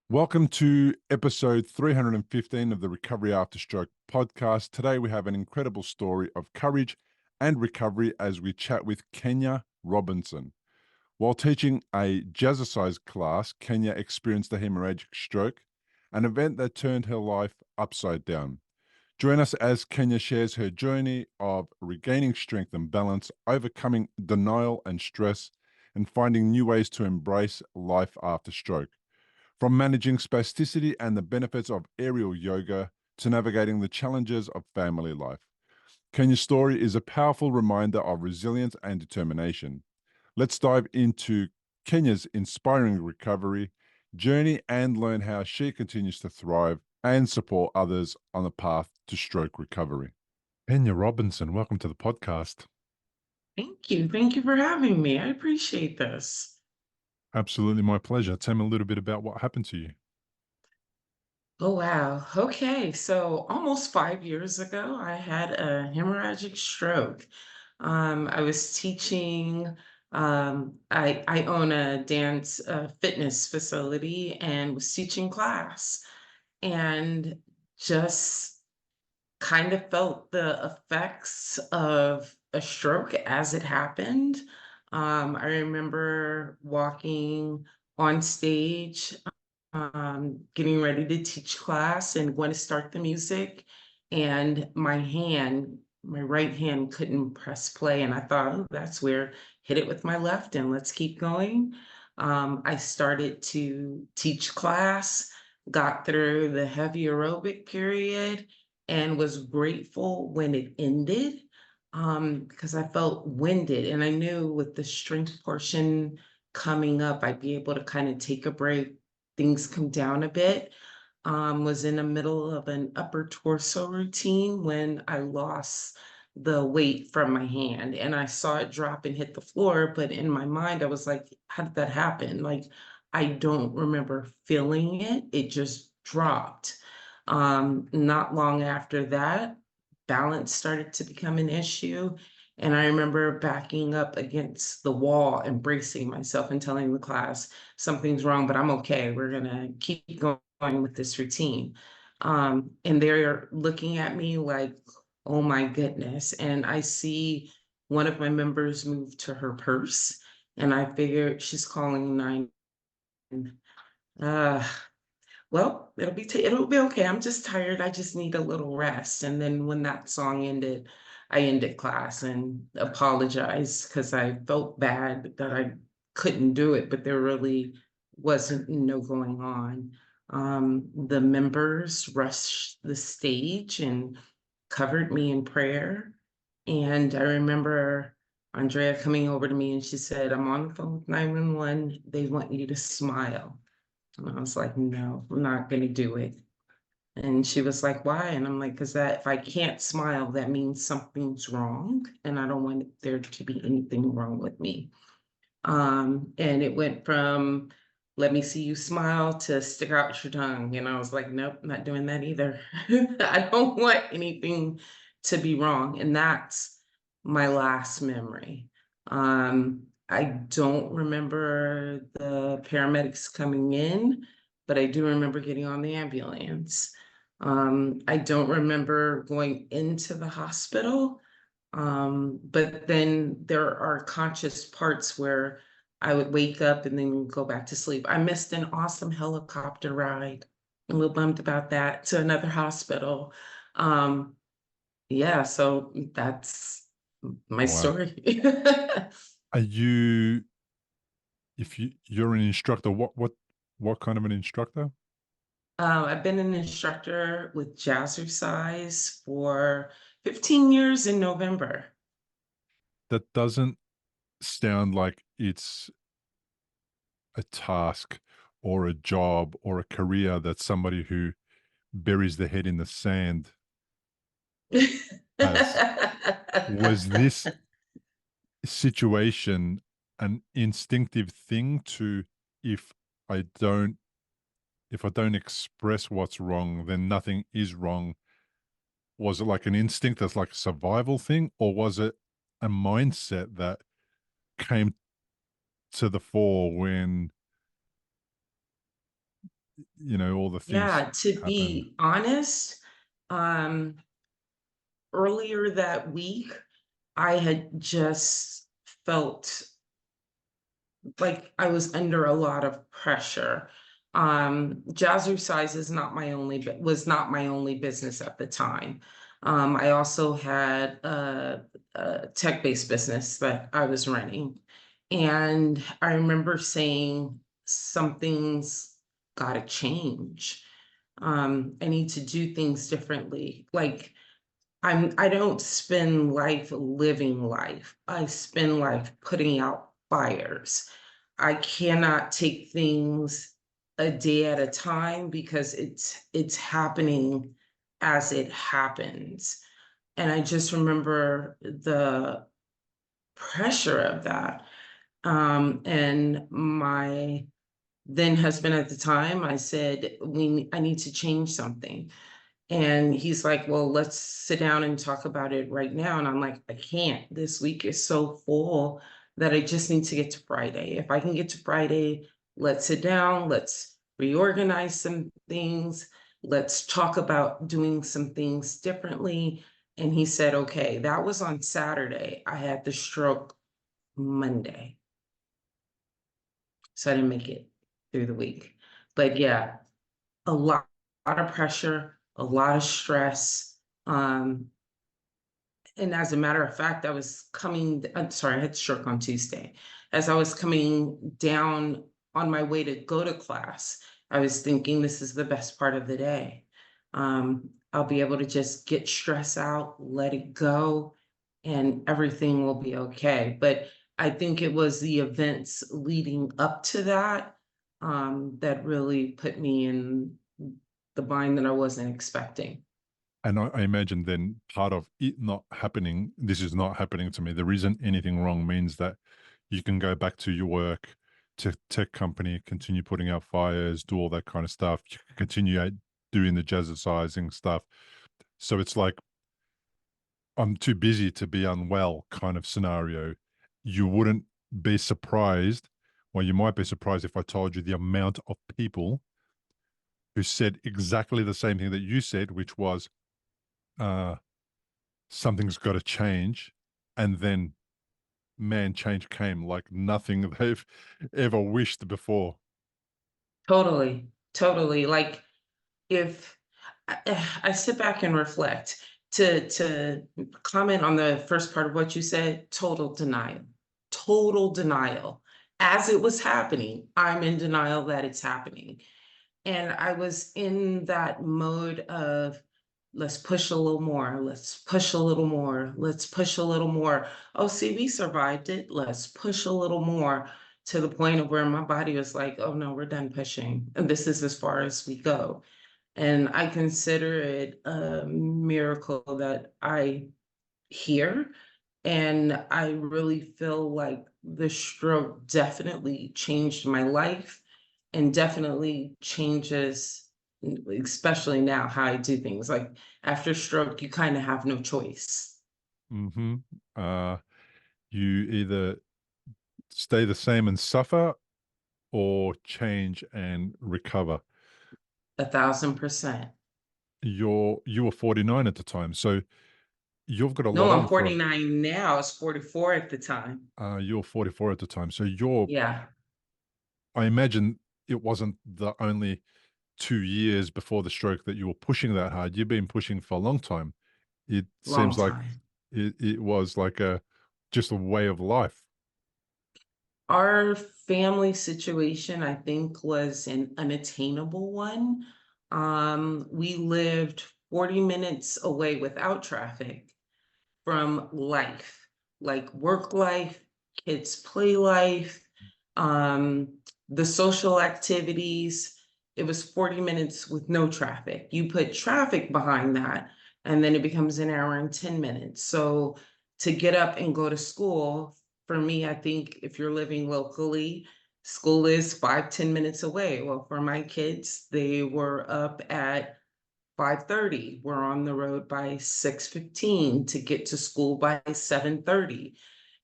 Welcome to episode 315 of the Recovery After Stroke podcast. Today we have an incredible story of courage and recovery as we chat with Kenya Robinson. While teaching a Jazzercise class, Kenya experienced a hemorrhagic stroke, an event that turned her life upside down. Join us as Kenya shares her journey of regaining strength and balance, overcoming denial and stress, and finding new ways to embrace life after stroke. From managing spasticity and the benefits of aerial yoga to navigating the challenges of family life, Kenya's story is a powerful reminder of resilience and determination. Let's dive into Kenya's inspiring recovery journey and learn how she continues to thrive and support others on the path to stroke recovery. Kenya Robinson, welcome to the podcast. Thank you. Thank you for having me. I appreciate this. Absolutely my pleasure. Tell me a little bit about what happened to you. Oh, wow. Okay. So almost 5 years ago, I had a hemorrhagic stroke. I was teaching, I own a dance fitness facility and was teaching class and just kind of felt the effects of a stroke as it happened. I remember walking on stage, getting ready to teach class and going to start the music, and my right hand couldn't press play, and I thought, oh, that's weird. Hit it with my left, and let's keep going. I started to teach class, got through the heavy aerobic period, and was grateful when it ended, because I felt winded, and I knew with the strength portion coming up, I'd be able to kind of take a break, things come down a bit. Was in the middle of an upper torso routine when I lost the weight from my hand and I saw it drop and hit the floor. But in my mind, I was like, how did that happen? Like, I don't remember feeling it. It just dropped. Not long after that, balance started to become an issue. And I remember backing up against the wall, embracing myself and telling the class, something's wrong, but I'm okay. We're going to keep going with this routine. And they're looking at me like, oh my goodness. And I see one of my members move to her purse, and I figure she's calling 9. Uh, well, it'll be okay. I'm just tired. I just need a little rest. And then when that song ended, I ended class and apologized because I felt bad that I couldn't do it, but there really wasn't no going on. The members rushed the stage and covered me in prayer. And I remember Andrea coming over to me and she said, I'm on the phone with 911. They want you to smile. And I was like, no, I'm not going to do it. And she was like, why? And I'm like, because that if I can't smile, that means something's wrong. And I don't want there to be anything wrong with me. And it went from let me see you smile to stick out your tongue. And I was like, nope, not doing that either. I don't want anything to be wrong. And that's my last memory. I don't remember the paramedics coming in, but I do remember getting on the ambulance. I don't remember going into the hospital. But then there are conscious parts where I would wake up and then go back to sleep. I missed an awesome helicopter ride. I'm a little bummed about that to another hospital. Um, yeah, so that's my Wow. story. Are you if you're an instructor, what kind of an instructor? I've been an instructor with Jazzercise for 15 years in November. That doesn't sound like it's a task or a job or a career that somebody who buries their head in the sand has. Was this situation an instinctive thing to if I don't if I don't express what's wrong, then nothing is wrong? Was it like an instinct that's like a survival thing, or was it a mindset that came to the fore when all the things Yeah, to happen. be honest, um, earlier that week, I had just felt like I was under a lot of pressure. Jazzercise is not my only was not my only business at the time. I also had a tech-based business that I was running, and I remember saying something's got to change. I need to do things differently. Like I don't spend life living life. I spend life putting out fires. I cannot take things a day at a time because it's happening as it happens. And I just remember the pressure of that. And my then husband at the time, I said, I need to change something. And he's like, well, let's sit down and talk about it right now. And I'm like, I can't. This week is so full that I just need to get to Friday. If I can get to Friday, let's sit down, let's reorganize some things, let's talk about doing some things differently. And he said, okay, that was on Saturday. I had the stroke Monday. So I didn't make it through the week. But yeah, a lot of pressure, a lot of stress. Um, and as a matter of fact, I'm sorry, I had stroke on Tuesday. As I was coming down on my way to go to class, I was thinking this is the best part of the day. I'll be able to just get stress out, let it go, and everything will be okay. But I think it was the events leading up to that that really put me in the bind that I wasn't expecting. And I imagine then part of it not happening, this is not happening to me, there isn't anything wrong, means that you can go back to your work, to tech company, continue putting out fires, do all that kind of stuff, you can continue doing the jazzercising stuff. So it's like, I'm too busy to be unwell kind of scenario. You wouldn't be surprised, well, you might be surprised if I told you the amount of people who said exactly the same thing that you said, which was, uh, something's got to change. And then, man, change came like nothing they've ever wished before. Totally, totally. Like if I sit back and reflect to comment on the first part of what you said, total denial. As it was happening, I'm in denial that it's happening. And I was in that mode of let's push a little more, let's push a little more, let's push a little more. Oh, see, we survived it. Let's push a little more to the point of where my body was like, oh no, we're done pushing. And this is as far as we go. And I consider it a miracle that I hear. And I really feel like the stroke definitely changed my life and definitely changes, especially now, how I do things. Like after stroke, you kind of have no choice. Mm-hmm. Uh, you either stay the same and suffer, or change and recover. 1,000%. You were 49 at the time, so you've got a No, lot I'm on for. 49 now. I was 44 at the time. You're 44 at the time, so you're. Yeah, I imagine it wasn't the only 2 years before the stroke that you were pushing that hard. You've been pushing for a long time. It long seems like time. it was like a just a way of life. Our family situation, I think, was an unattainable one. We lived 40 minutes away without traffic from life, like work life, kids' play life, the social activities. It was 40 minutes with no traffic. You put traffic behind that, and then it becomes an hour and 10 minutes. So to get up and go to school, for me, I think if you're living locally, school is 5, 10 minutes away. Well, for my kids, they were up at 5:30. We're on the road by 6:15 to get to school by 7:30.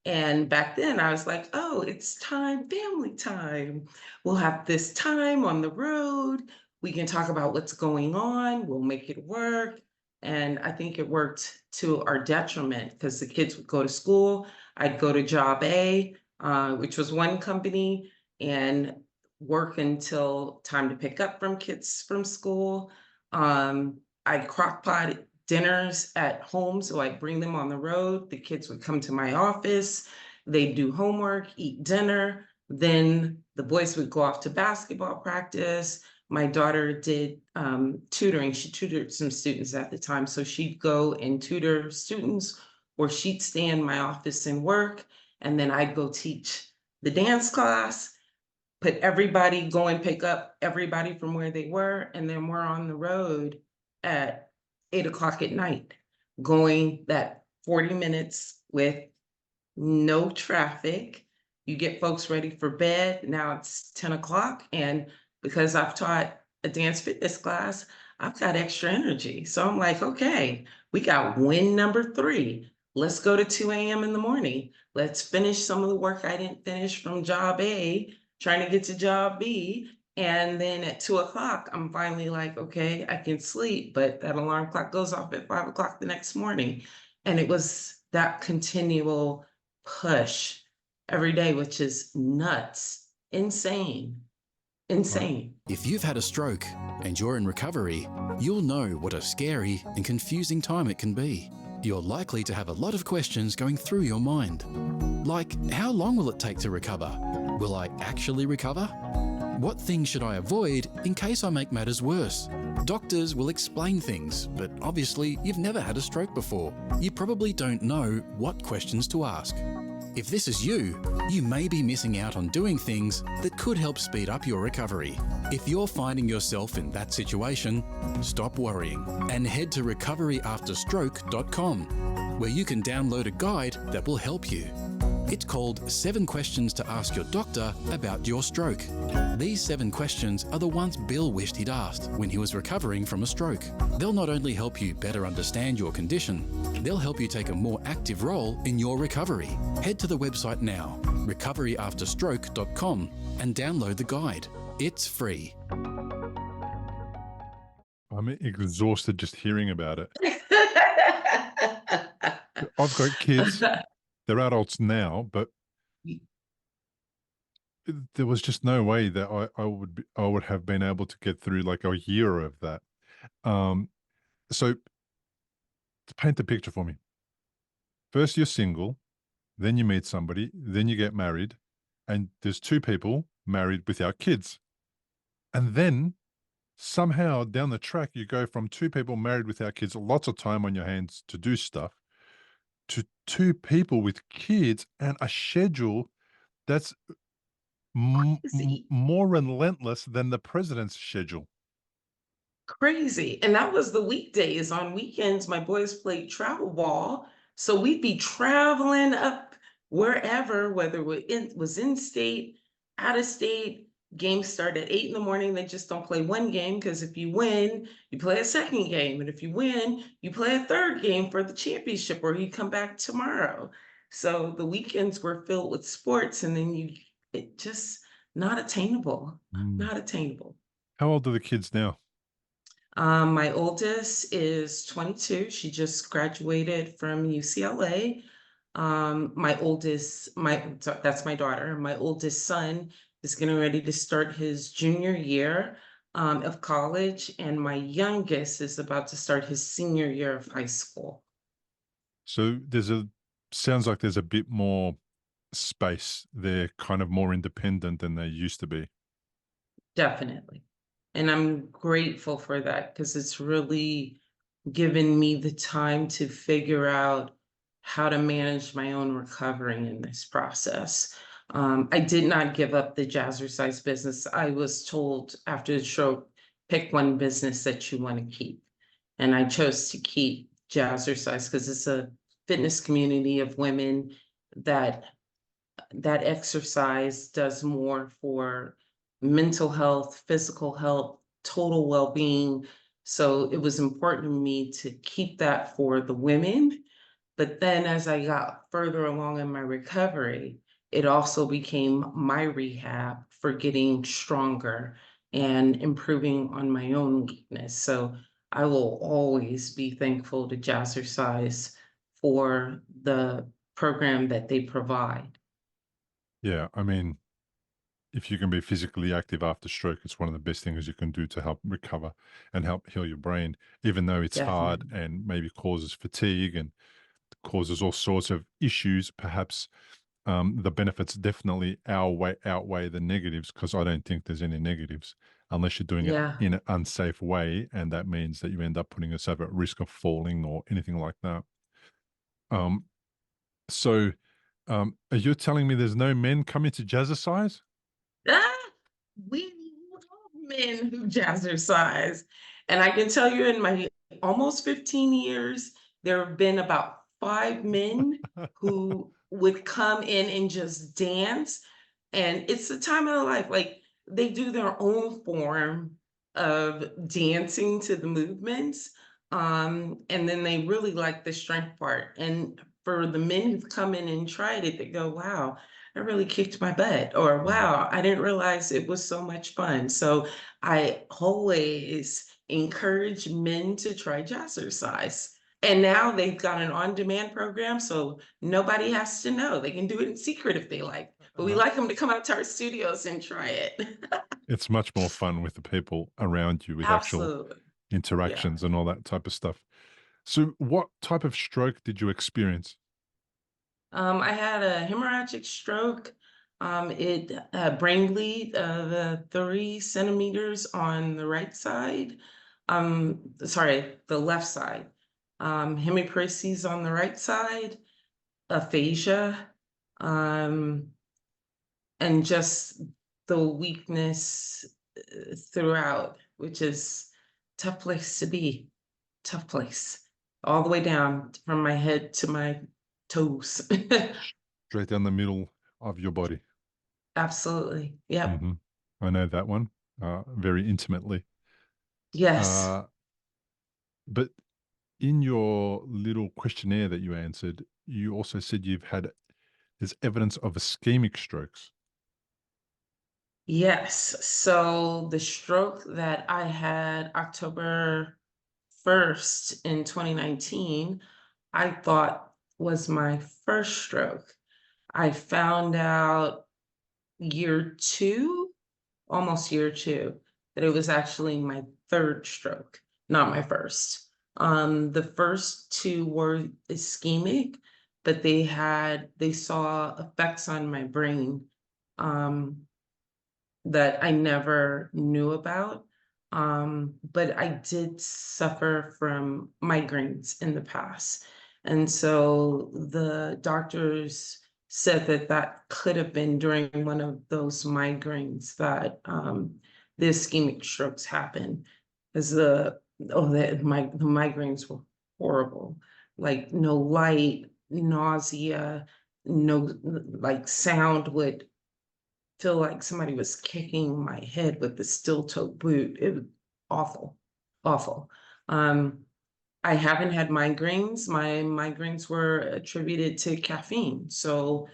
And back then I was like, oh, it's time, family time. We'll have this time on the road. We can talk about what's going on. We'll make it work. And I think it worked to our detriment because the kids would go to school. I'd go to job A, which was one company, and work until time to pick up from kids from school. I'd crock pot dinners at home, so I'd bring them on the road. The kids would come to my office, they'd do homework, eat dinner. Then the boys would go off to basketball practice. My daughter did tutoring. She tutored some students at the time. So she'd go and tutor students, or she'd stay in my office and work. And then I'd go teach the dance class, put everybody, go and pick up everybody from where they were. And then we're on the road at 8 o'clock at night, going that 40 minutes with no traffic. You get folks ready for bed. Now it's 10 o'clock. And because I've taught a dance fitness class, I've got extra energy. So I'm like, okay, we got win number 3. Let's go to 2 a.m. in the morning. Let's finish some of the work I didn't finish from job A, trying to get to job B. And then at 2 o'clock, I'm finally like, okay, I can sleep, but that alarm clock goes off at 5 o'clock the next morning. And it was that continual push every day, which is nuts, insane, Right. insane. If you've had a stroke and you're in recovery, you'll know what a scary and confusing time it can be. You're likely to have a lot of questions going through your mind. Like, how long will it take to recover? Will I actually recover? What things should I avoid in case I make matters worse? Doctors will explain things, but obviously you've never had a stroke before. You probably don't know what questions to ask. If this is you, you may be missing out on doing things that could help speed up your recovery. If you're finding yourself in that situation, stop worrying and head to recoveryafterstroke.com, where you can download a guide that will help you. It's called 7 Questions to Ask Your Doctor About Your Stroke. These 7 questions are the ones Bill wished he'd asked when he was recovering from a stroke. They'll not only help you better understand your condition, they'll help you take a more active role in your recovery. Head to the website now, recoveryafterstroke.com, and download the guide. It's free. I'm exhausted just hearing about it. I've got kids. They're adults now, but there was just no way that I would have been able to get through like a year of that. So to paint the picture for me, first you're single, then you meet somebody, then you get married, and there's 2 people married without kids. And then somehow down the track, you go from 2 people married without kids, lots of time on your hands to do stuff, to 2 people with kids and a schedule that's Crazy, more relentless than the president's schedule. crazy. And that was the weekdays. On weekends, my boys played travel ball. So we'd be traveling up wherever, whether it was in state, out of state. Games start at 8 in the morning. They just don't play one game because if you win, you play a second game. And if you win, you play a third game for the championship, or you come back tomorrow. So the weekends were filled with sports, and then it just not attainable, Mm. not attainable. How old are the kids now? My oldest is 22. She just graduated from UCLA. That's my daughter. My oldest son is getting ready to start his junior year of college, and my youngest is about to start his senior year of high school. So sounds like there's a bit more space. They're kind of more independent than they used to be. Definitely. And I'm grateful for that because it's really given me the time to figure out how to manage my own recovery in this process. I did not give up the Jazzercise business. I was told after the stroke, pick one business that you want to keep. And I chose to keep Jazzercise because it's a fitness community of women that exercise does more for mental health, physical health, total well-being. So it was important to me to keep that for the women. But then as I got further along in my recovery, it also became my rehab for getting stronger and improving on my own weakness. So I will always be thankful to Jazzercise for the program that they provide. Yeah, I mean, if you can be physically active after stroke, it's one of the best things you can do to help recover and help heal your brain, even though it's hard Definitely. and maybe causes fatigue and causes all sorts of issues. Perhaps the benefits definitely outweigh the negatives, because I don't think there's any negatives unless you're doing it Yeah. in an unsafe way, and that means that you end up putting yourself at risk of falling or anything like that. Um, so, are you telling me there's no men coming to Jazzercise? Ah, we love men who jazzercise. And I can tell you in my almost 15 years, there have been about 5 men who would come in and just dance. And it's the time of their life. Like they do their own form of dancing to the movements. And then they really like the strength part. And for the men who've come in and tried it, they go, wow, that really kicked my butt, or Mm. wow, I didn't realize it was so much fun. So I always encourage men to try jazzercise. And now they've got an on-demand program, so nobody has to know. They can do it in secret if they like. But we Uh, like them to come out to our studios and try it. it's much more fun with the people around you, with actual Absolutely. Yeah. interactions and all that type of stuff. So, what type of stroke did you experience? I had a hemorrhagic stroke. It brain bleed of 3 centimeters on the right side. Sorry, the left side. Hemiparesis on the right side, aphasia, um, and just the weakness throughout, which is tough place to be. Tough place, all the way down from my head to my toes. Straight down the middle of your body. Absolutely. Yep. Hmm. I know that one very intimately. Yes. Uh, but in your little questionnaire that you answered, you also said there's evidence of ischemic strokes. Yes. So the stroke that I had October 1st in 2019, I thought was my first stroke. I found out year two, almost year two, that it was actually my third stroke, not my first. The first two were ischemic, but they saw effects on my brain. Um, that I never knew about. But I did suffer from migraines in the past. And so the doctors said that that could have been during one of those migraines that the ischemic strokes happened. As the migraines were horrible, like no light, nausea, no like sound would feel like somebody was kicking my head with the steel toe boot. It was awful, awful. Um, I haven't had migraines. My migraines were attributed to caffeine. So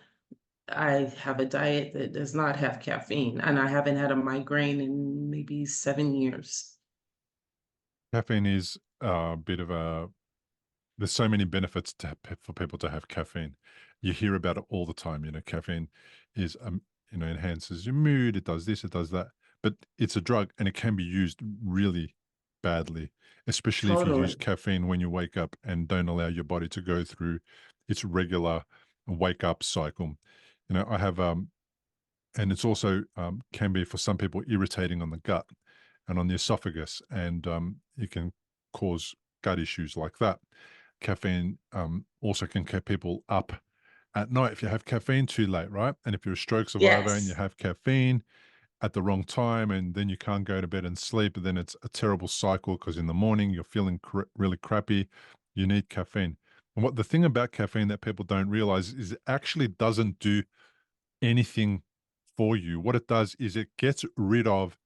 I have a diet that does not have caffeine, and I haven't had a migraine in maybe 7 years. Caffeine is a bit of a there's so many benefits for people to have caffeine. You hear about it all the time. Caffeine is, enhances your mood. It does this, it does that. But it's a drug and it can be used really badly, especially if you use Totally. caffeine when you wake up and don't allow your body to go through its regular wake up cycle. I have, and it's also can be for some people irritating on the gut and on the esophagus, and it can cause gut issues like that. Caffeine also can keep people up at night if you have caffeine too late, right? And if you're a stroke survivor and you Yes. have caffeine at the wrong time and then you can't go to bed and sleep, then it's a terrible cycle, because in the morning you're feeling really crappy. You need caffeine. And what the thing about caffeine that people don't realize is it actually doesn't do anything for you. What it does is it gets rid of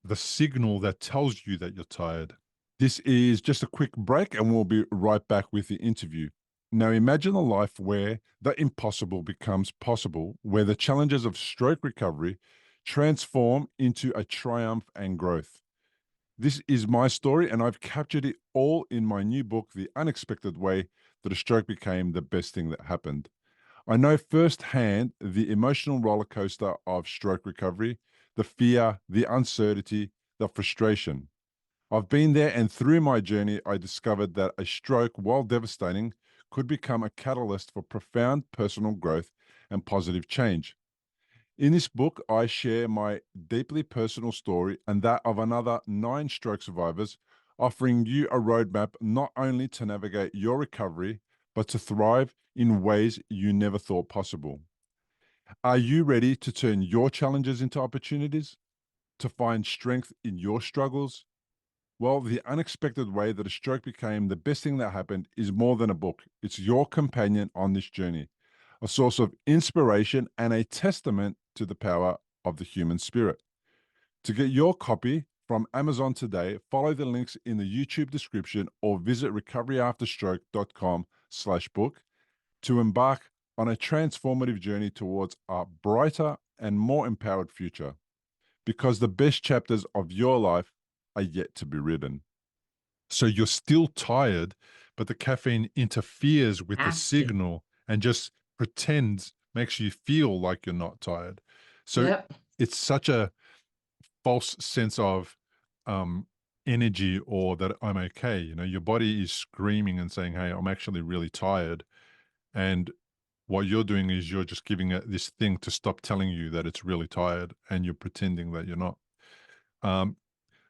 the signal that tells you that you're tired. This is just a quick break, and we'll be right back with the interview. Now, imagine a life where the impossible becomes possible, where the challenges of stroke recovery transform into a triumph and growth. This is my story, and I've captured it all in my new book, The Unexpected Way That a Stroke Became the Best Thing That Happened. I know firsthand the emotional roller coaster of stroke recovery, the fear, the uncertainty, the frustration. I've been there, and through my journey, I discovered that a stroke, while devastating, could become a catalyst for profound personal growth and positive change. In this book, I share my deeply personal story and that of another 9 stroke survivors, offering you a roadmap not only to navigate your recovery, but to thrive in ways you never thought possible. Are you ready to turn your challenges into opportunities? To find strength in your struggles? Well, The Unexpected Way That a Stroke Became the Best Thing That Happened is more than a book. It's your companion on this journey, a source of inspiration and a testament to the power of the human spirit. To get your copy from Amazon today, follow the links in the YouTube description or visit recoveryafterstroke.com/book to embark on a transformative journey towards a brighter and more empowered future, because the best chapters of your life are yet to be written. So you're still tired, but the caffeine interferes with the Has to. signal and just pretends, makes you feel like you're not tired. So Yep. it's such a false sense of um, energy, or that I'm okay. You know, your body is screaming and saying, hey, I'm actually really tired. And what you're doing is you're just giving it this thing to stop telling you that it's really tired, and you're pretending that you're not. Um,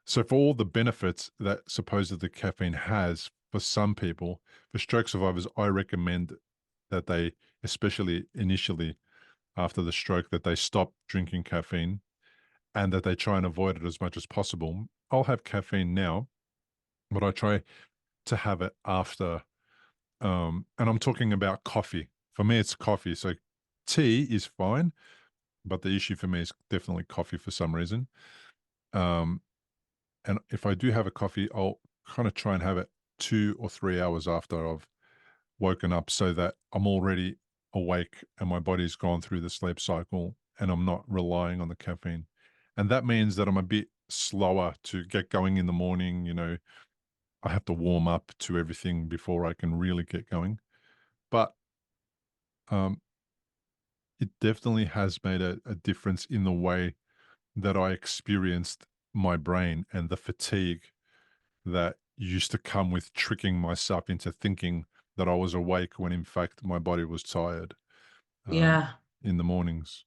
so for all the benefits that supposedly caffeine has for some people, for stroke survivors, I recommend that they, especially initially after the stroke, that they stop drinking caffeine and that they try and avoid it as much as possible. I'll have caffeine now, but I try to have it after. And I'm talking about coffee. For me, it's coffee. So tea is fine, but the issue for me is definitely coffee for some reason. Um, and if I do have a coffee, I'll kind of try and have it 2 or 3 hours after I've woken up, so that I'm already awake and my body's gone through the sleep cycle and I'm not relying on the caffeine. And that means that I'm a bit slower to get going in the morning. You know, I have to warm up to everything before I can really get going. But um, it definitely has made a difference in the way that I experienced my brain and the fatigue that used to come with tricking myself into thinking that I was awake when in fact my body was tired um, Yeah, in the mornings.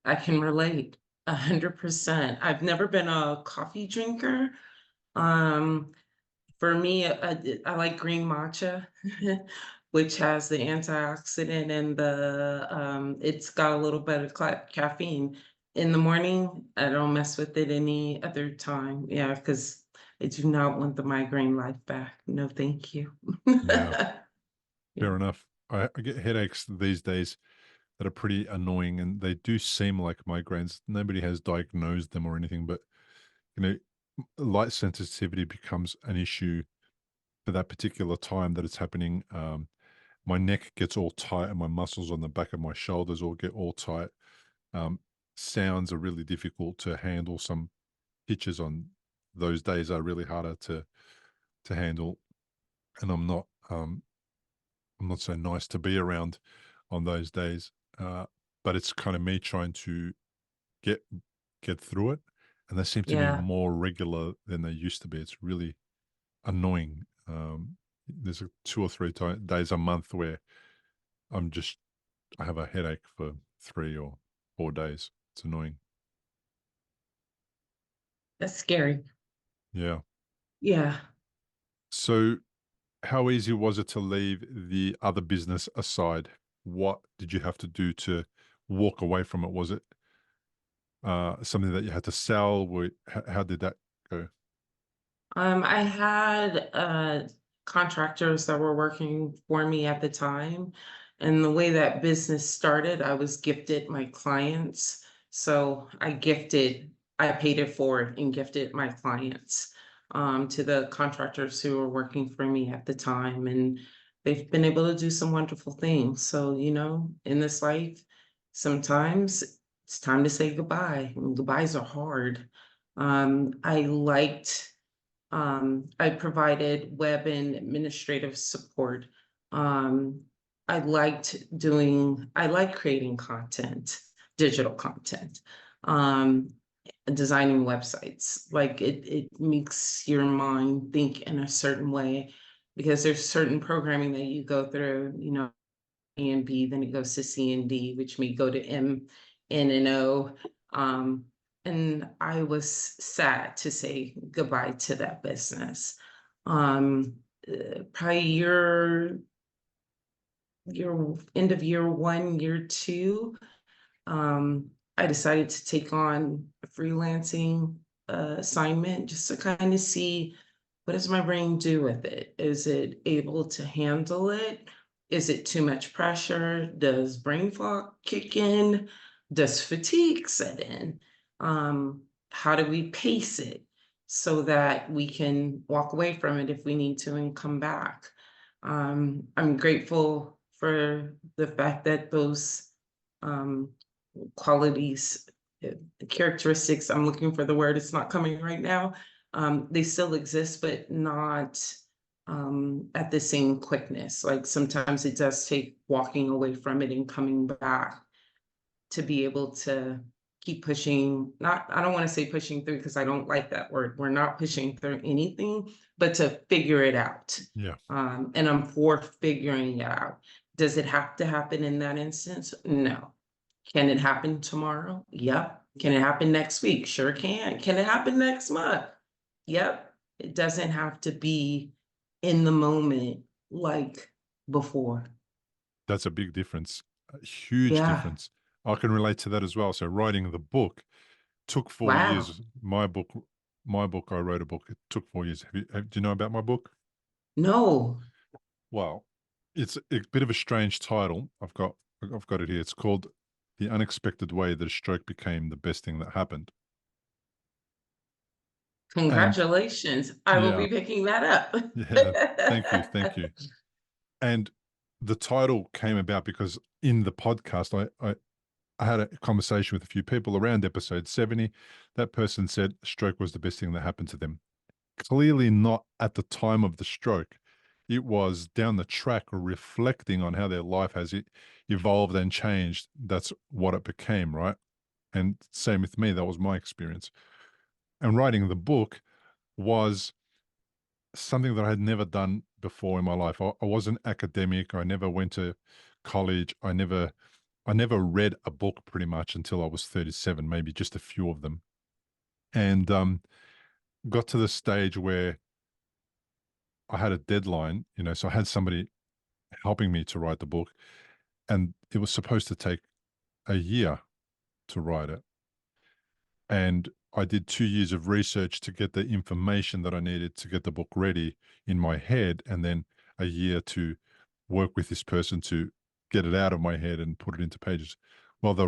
I can relate 100%. I've never been a coffee drinker. Um, For me, I like green matcha, which has the antioxidant and it's got a little bit of caffeine. In the morning, I don't mess with it any other time. Yeah, because I do not want the migraine life back. No, thank you. Yeah, Yeah, fair enough. I get headaches these days that are pretty annoying, and they do seem like migraines. Nobody has diagnosed them or anything, but you know, light sensitivity becomes an issue for that particular time that it's happening. My neck gets all tight, and my muscles on the back of my shoulders all get all tight. Um, Sounds are really difficult to handle. Some pitches on those days are really harder to handle, and I'm not so nice to be around on those days. Uh, but it's kind of me trying to get get through it, and they seem to be yeah, more regular than they used to be. It's really annoying. There's 2 or 3 days a month where I'm just I have a headache for 3 or 4 days. It's annoying. that's scary. Yeah. Yeah. So, how easy was it to leave the other business aside? What did you have to do to walk away from it? Was it something that you had to sell? How did that go? I had contractors that were working for me at the time. And the way that business started, I was gifted my clients. So I paid it forward and gifted my clients to the contractors who were working for me at the time. And they've been able to do some wonderful things. So, in this life, sometimes it's time to say goodbye. And goodbyes are hard. I liked, I provided web and administrative support. Um, I like creating content, digital content, um, designing websites. Like it makes your mind think in a certain way because there's certain programming that you go through, A and B, then it goes to C and D, which may go to M, N, and O. Um, and I was sad to say goodbye to that business. Probably your end of year one, year two, I decided to take on a freelancing assignment just to kind of see what does my brain do with it? Is it able to handle it? Is it too much pressure? Does brain fog kick in? Does fatigue set in? How do we pace it so that we can walk away from it if we need to and come back? I'm grateful for the fact that those um, qualities, uh, characteristics, I'm looking for the word, it's not coming right now. They still exist, but not at the same quickness. Like sometimes it does take walking away from it and coming back to be able to keep pushing. Not, I don't want to say pushing through because I don't like that word. We're not pushing through anything, but to figure it out. Yeah. And I'm for figuring it out. Does it have to happen in that instance? No. Can it happen tomorrow? Yep. Can it happen next week? Sure can. Can it happen next month? Yep. It doesn't have to be in the moment like before. That's a big difference, a huge Yeah. difference. I can relate to that as well. So writing the book took 4 Wow. years. My book, I wrote a book. It took 4 years. Do you know about my book? No. Well, it's a bit of a strange title. I've got it here. It's called "The Unexpected Way That a Stroke Became the Best Thing That Happened." And Congratulations. I will yeah, be picking that up. yeah, thank you. And the title came about because in the podcast, I had a conversation with a few people around episode 70. That person said stroke was the best thing that happened to them. Clearly not at the time of the stroke. It was down the track or reflecting on how their life has evolved and changed. That's what it became, right? And same with me. That was my experience. And writing the book was something that I had never done before in my life. I wasn't academic. I never went to college. I never read a book pretty much until I was 37, maybe just a few of them. And got to the stage where I had a deadline, so I had somebody helping me to write the book, and it was supposed to take a year to write it. And I did 2 years of research to get the information that I needed to get the book ready in my head, and then a year to work with this person to get it out of my head and put it into pages. Well, the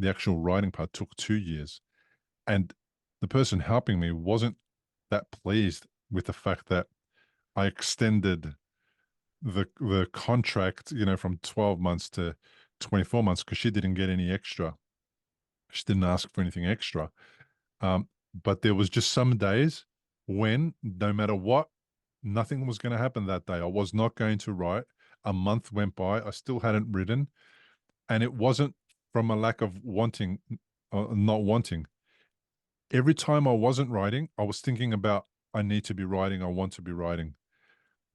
actual writing part took 2 years. And the person helping me wasn't that pleased with the fact that I extended the contract, from 12 months to 24 months because she didn't get any extra. She didn't ask for anything extra. But there was just some days when no matter what, nothing was going to happen that day. I was not going to write. A month went by. I still hadn't written. And it wasn't from a lack of wanting, not wanting. Every time I wasn't writing, I was thinking about, I need to be writing. I want to be writing.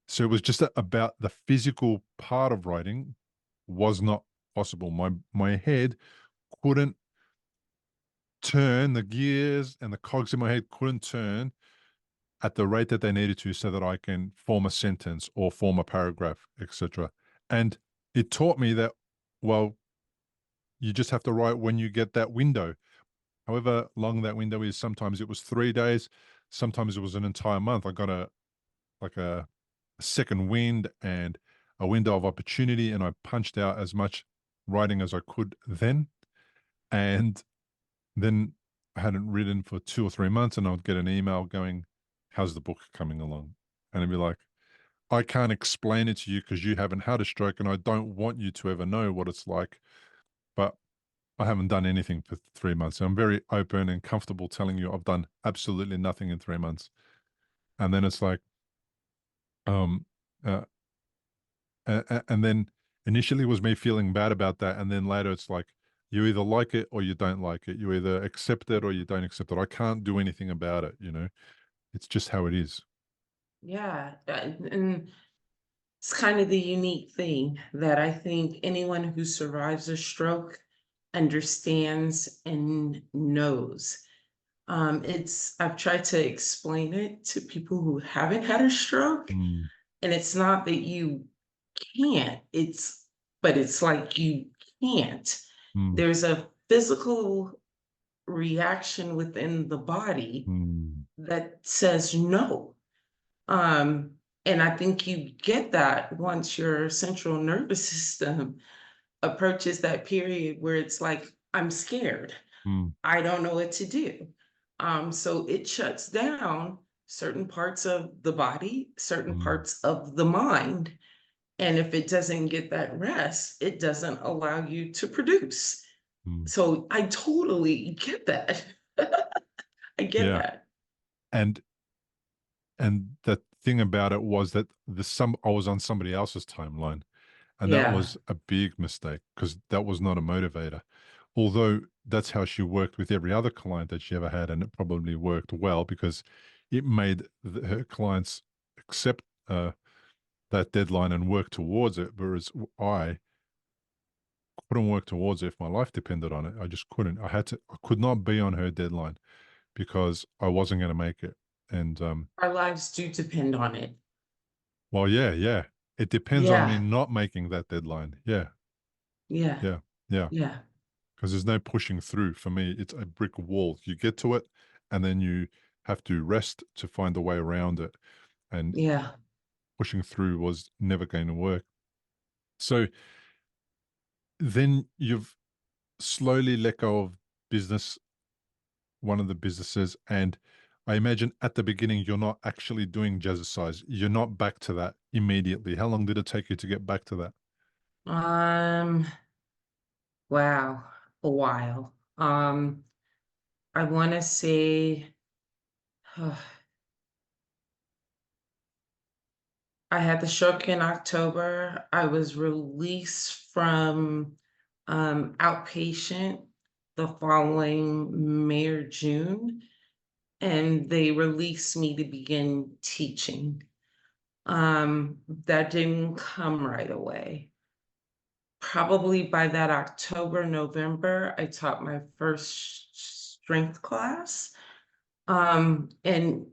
So it was just about the physical part of writing was not possible. My head couldn't turn, the gears and the cogs in my head couldn't turn at the rate that they needed to so that I can form a sentence or form a paragraph, etc. And it taught me that, well, you just have to write when you get that window. However long that window is, sometimes it was 3 days, sometimes it was an entire month. I got a second wind and a window of opportunity, and I punched out as much writing as I could then. And then I hadn't written for 2 or 3 months, and I would get an email going, "How's the book coming along?" And I'd be like, "I can't explain it to you because you haven't had a stroke, and I don't want you to ever know what it's like. But I haven't done anything for 3 months. So I'm very open and comfortable telling you I've done absolutely nothing in 3 months. And then it's like, um, uh, and then initially was me feeling bad about that, and then later it's like you either like it or you don't like it. You either accept it or you don't accept it. I can't do anything about it. It's just how it is. Yeah, and it's kind of the unique thing that I think anyone who survives a stroke understands and knows. I've tried to explain it to people who haven't had a stroke, Mm, and it's not that you can't, but it's like you can't. mm, There's a physical reaction within the body mm, that says no. Um, and I think you get that once your central nervous system approaches that period where it's like, I'm scared. mm, I don't know what to do. So it shuts down certain parts of the body, certain mm, parts of the mind. And if it doesn't get that rest, it doesn't allow you to produce. mm. So I totally get that. I get Yeah. that. And the thing about it was that I was on somebody else's timeline. And that Yeah. was a big mistake because that was not a motivator. Although that's how she worked with every other client that she ever had, and it probably worked well because it made her clients accept that deadline and work towards it. Whereas I couldn't work towards it if my life depended on it. I just couldn't. I could not be on her deadline because I wasn't going to make it. And Our lives do depend on it. well, yeah, yeah. It depends on me Yeah. not making that deadline. Yeah, Yeah. yeah, yeah. Yeah. Because there's no pushing through. For me, it's a brick wall. You get to it, and then you have to rest to find a way around it. And Yeah. pushing through was never going to work. So then you've slowly let go of business, one of the businesses, and I imagine at the beginning you're not actually doing Jazzercise. You're not back to that immediately. How long did it take you to get back to that? Um, wow, a while. I want to say I had the stroke in October. I was released from outpatient the following May or June, and they released me to begin teaching. That didn't come right away. Probably by that October, November, I taught my first strength class. And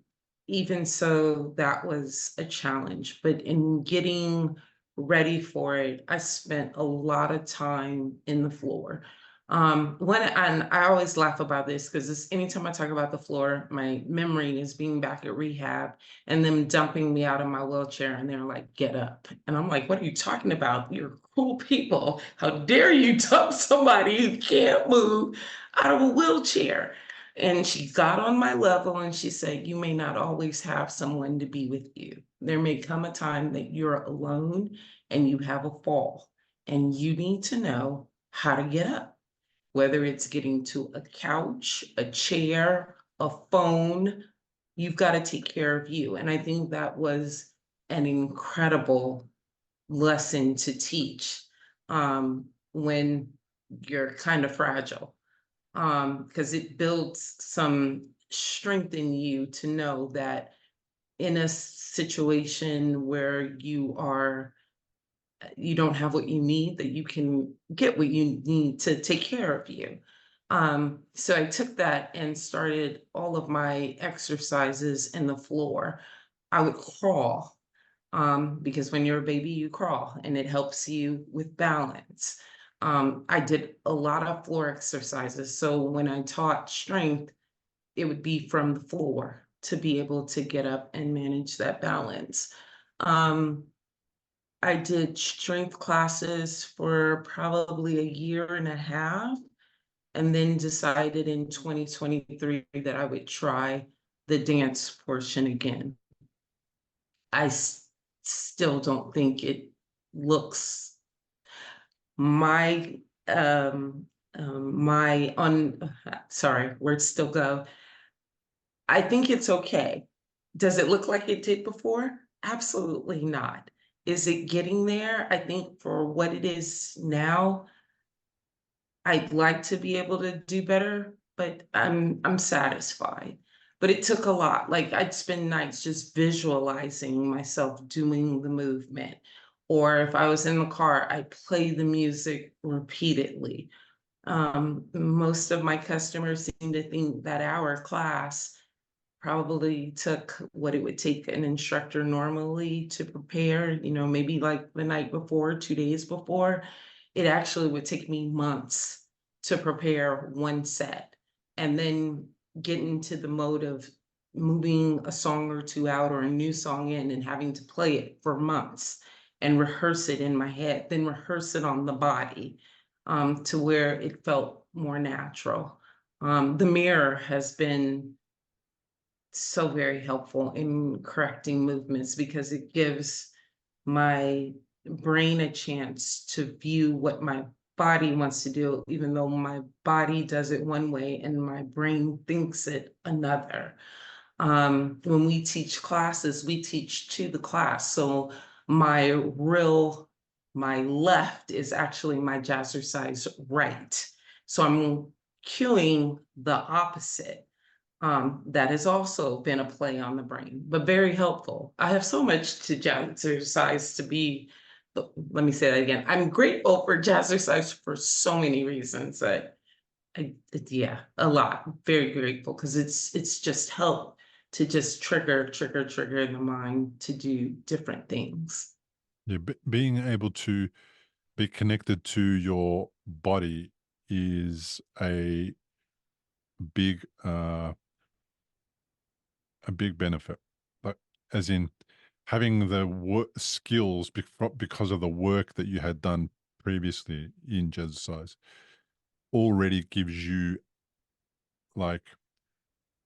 even so, that was a challenge. But in getting ready for it, I spent a lot of time in the floor. And I always laugh about this because anytime I talk about the floor, my memory is being back at rehab and them dumping me out of my wheelchair and they're like, get up. And I'm like, what are you talking about? You're cruel people. How dare you dump somebody who can't move out of a wheelchair? And she got on my level and she said, you may not always have someone to be with you. There may come a time that you're alone and you have a fall, and you need to know how to get up, whether it's getting to a couch, a chair, a phone. You've got to take care of you. And I think that was an incredible lesson to teach when you're kind of fragile, because it builds some strength in you to know that in a situation where you don't have what you need, that you can get what you need to take care of you. So I took that and started all of my exercises in the floor. I would crawl, because when you're a baby, you crawl and it helps you with balance. I did a lot of floor exercises. So when I taught strength, it would be from the floor to be able to get up and manage that balance. Um, I did strength classes for probably a year and a half, and then decided in 2023 that I would try the dance portion again. Still don't think it looks my sorry, where'd still go? I think it's okay. Does it look like it did before? Absolutely not. Is it getting there? I think for what it is now, I'd like to be able to do better, but I'm satisfied. But it took a lot. Like I'd spend nights just visualizing myself doing the movement. Or if I was in the car, I'd play the music repeatedly. Most of my customers seem to think that hour class probably took what it would take an instructor normally to prepare, maybe like the night before, 2 days before. It actually would take me months to prepare one set and then get into the mode of moving a song or two out or a new song in and having to play it for months and rehearse it in my head, then rehearse it on the body, to where it felt more natural. The mirror has been so very helpful in correcting movements because it gives my brain a chance to view what my body wants to do, even though my body does it one way and my brain thinks it another. When we teach classes, we teach to the class. So my real, my left is actually my jazzercise right. So I'm cueing the opposite. That has also been a play on the brain, but very helpful. I have so much to jazzercise to be, let me say that again. I'm grateful for jazzercise for so many reasons that yeah, a lot. Very grateful because it's just helped to just trigger in the mind to do different things. Yeah, being able to be connected to your body is big uh a big benefit. Like, as in having the skills because of the work that you had done previously in Jazzercise already gives you like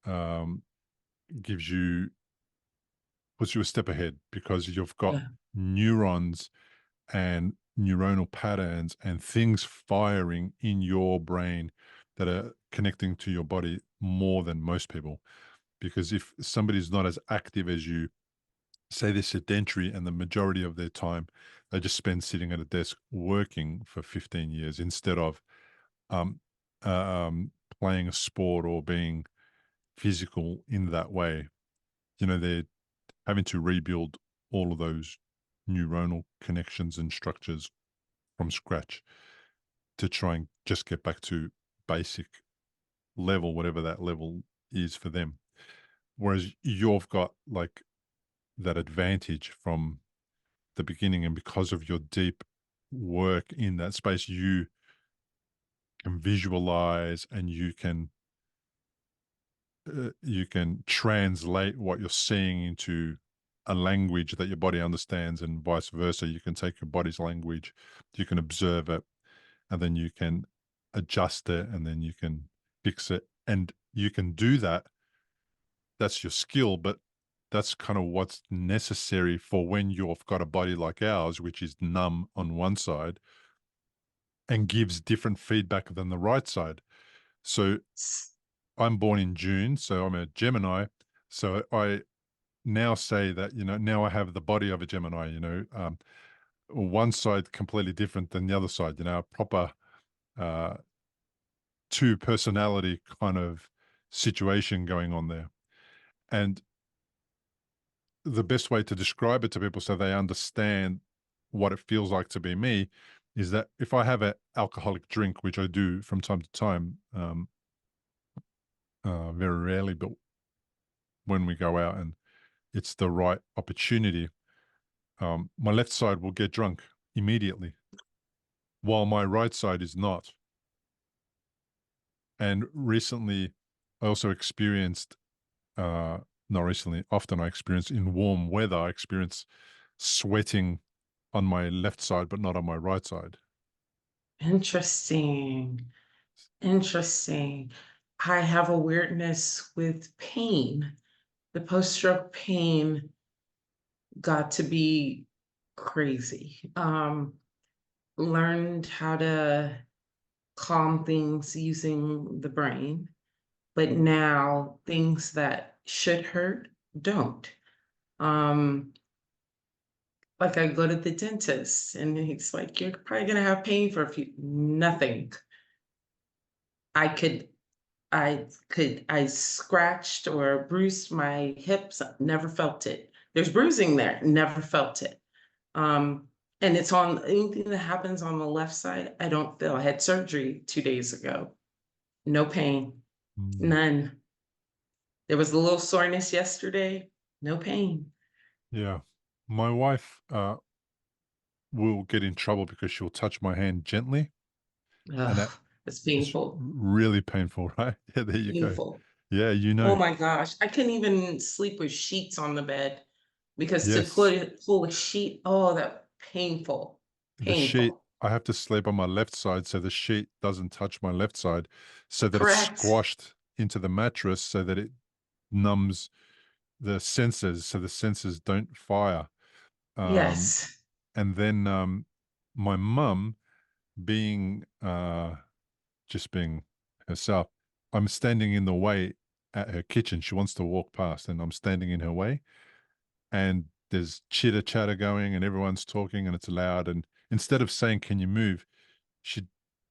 um gives you puts you a step ahead because you've got Yeah. neurons and neuronal patterns and things firing in your brain that are connecting to your body more than most people. Because if somebody's not as active as you, say they're sedentary and the majority of their time they just spend sitting at a desk working for 15 years instead of um, playing a sport or being physical in that way, they're having to rebuild all of those neuronal connections and structures from scratch to try and just get back to basic level, whatever that level is for them. Whereas you've got like that advantage from the beginning, and because of your deep work in that space, you can visualize and you can translate what you're seeing into a language that your body understands, and vice versa. You can take your body's language, you can observe it, and then you can adjust it, and then you can fix it. And you can do that. That's your skill, but that's kind of what's necessary for when you've got a body like ours, which is numb on one side and gives different feedback than the right side. So I'm born in June, so I'm a Gemini. So I now say that, now I have the body of a Gemini, one side completely different than the other side, a proper uh, two personality kind of situation going on there. And the best way to describe it to people so they understand what it feels like to be me is that if I have an alcoholic drink, which I do from time to time, very rarely, but when we go out and it's the right opportunity, my left side will get drunk immediately, while my right side is not. And recently, I also experienced, not recently, often I experience in warm weather, I experience sweating on my left side, but not on my right side. Interesting. Interesting. I have a weirdness with pain. The post-stroke pain got to be crazy. Learned how to calm things using the brain, but now things that should hurt don't. Um, like I go to the dentist and he's like, "You're probably gonna have pain for a few." Nothing. I could I scratched or bruised my hips, never felt it. There's bruising there, never felt it. Um, and it's on anything that happens on the left side, I don't feel. I had surgery 2 days ago. No pain, Mm. none. There was a little soreness yesterday, no pain. Yeah. My wife will get in trouble because she'll touch my hand gently, and that Ugh, it's is painful, really painful, right? Yeah, there you go. painful. Yeah, you Oh know. my gosh, I couldn't even sleep with sheets on the bed because to Yes. pull a sheet, oh, that painful, The sheet, painful. I have to sleep on my left side so the sheet doesn't touch my left side, so that it's Correct. squashed into the mattress so that it numbs the sensors so the sensors don't fire. Um, Yes. and then my mum, being just being herself, I'm standing in the way at her kitchen. She wants to walk past, and I'm standing in her way. And there's chitter chatter going, and everyone's talking, and it's loud. And instead of saying, "Can you move?" she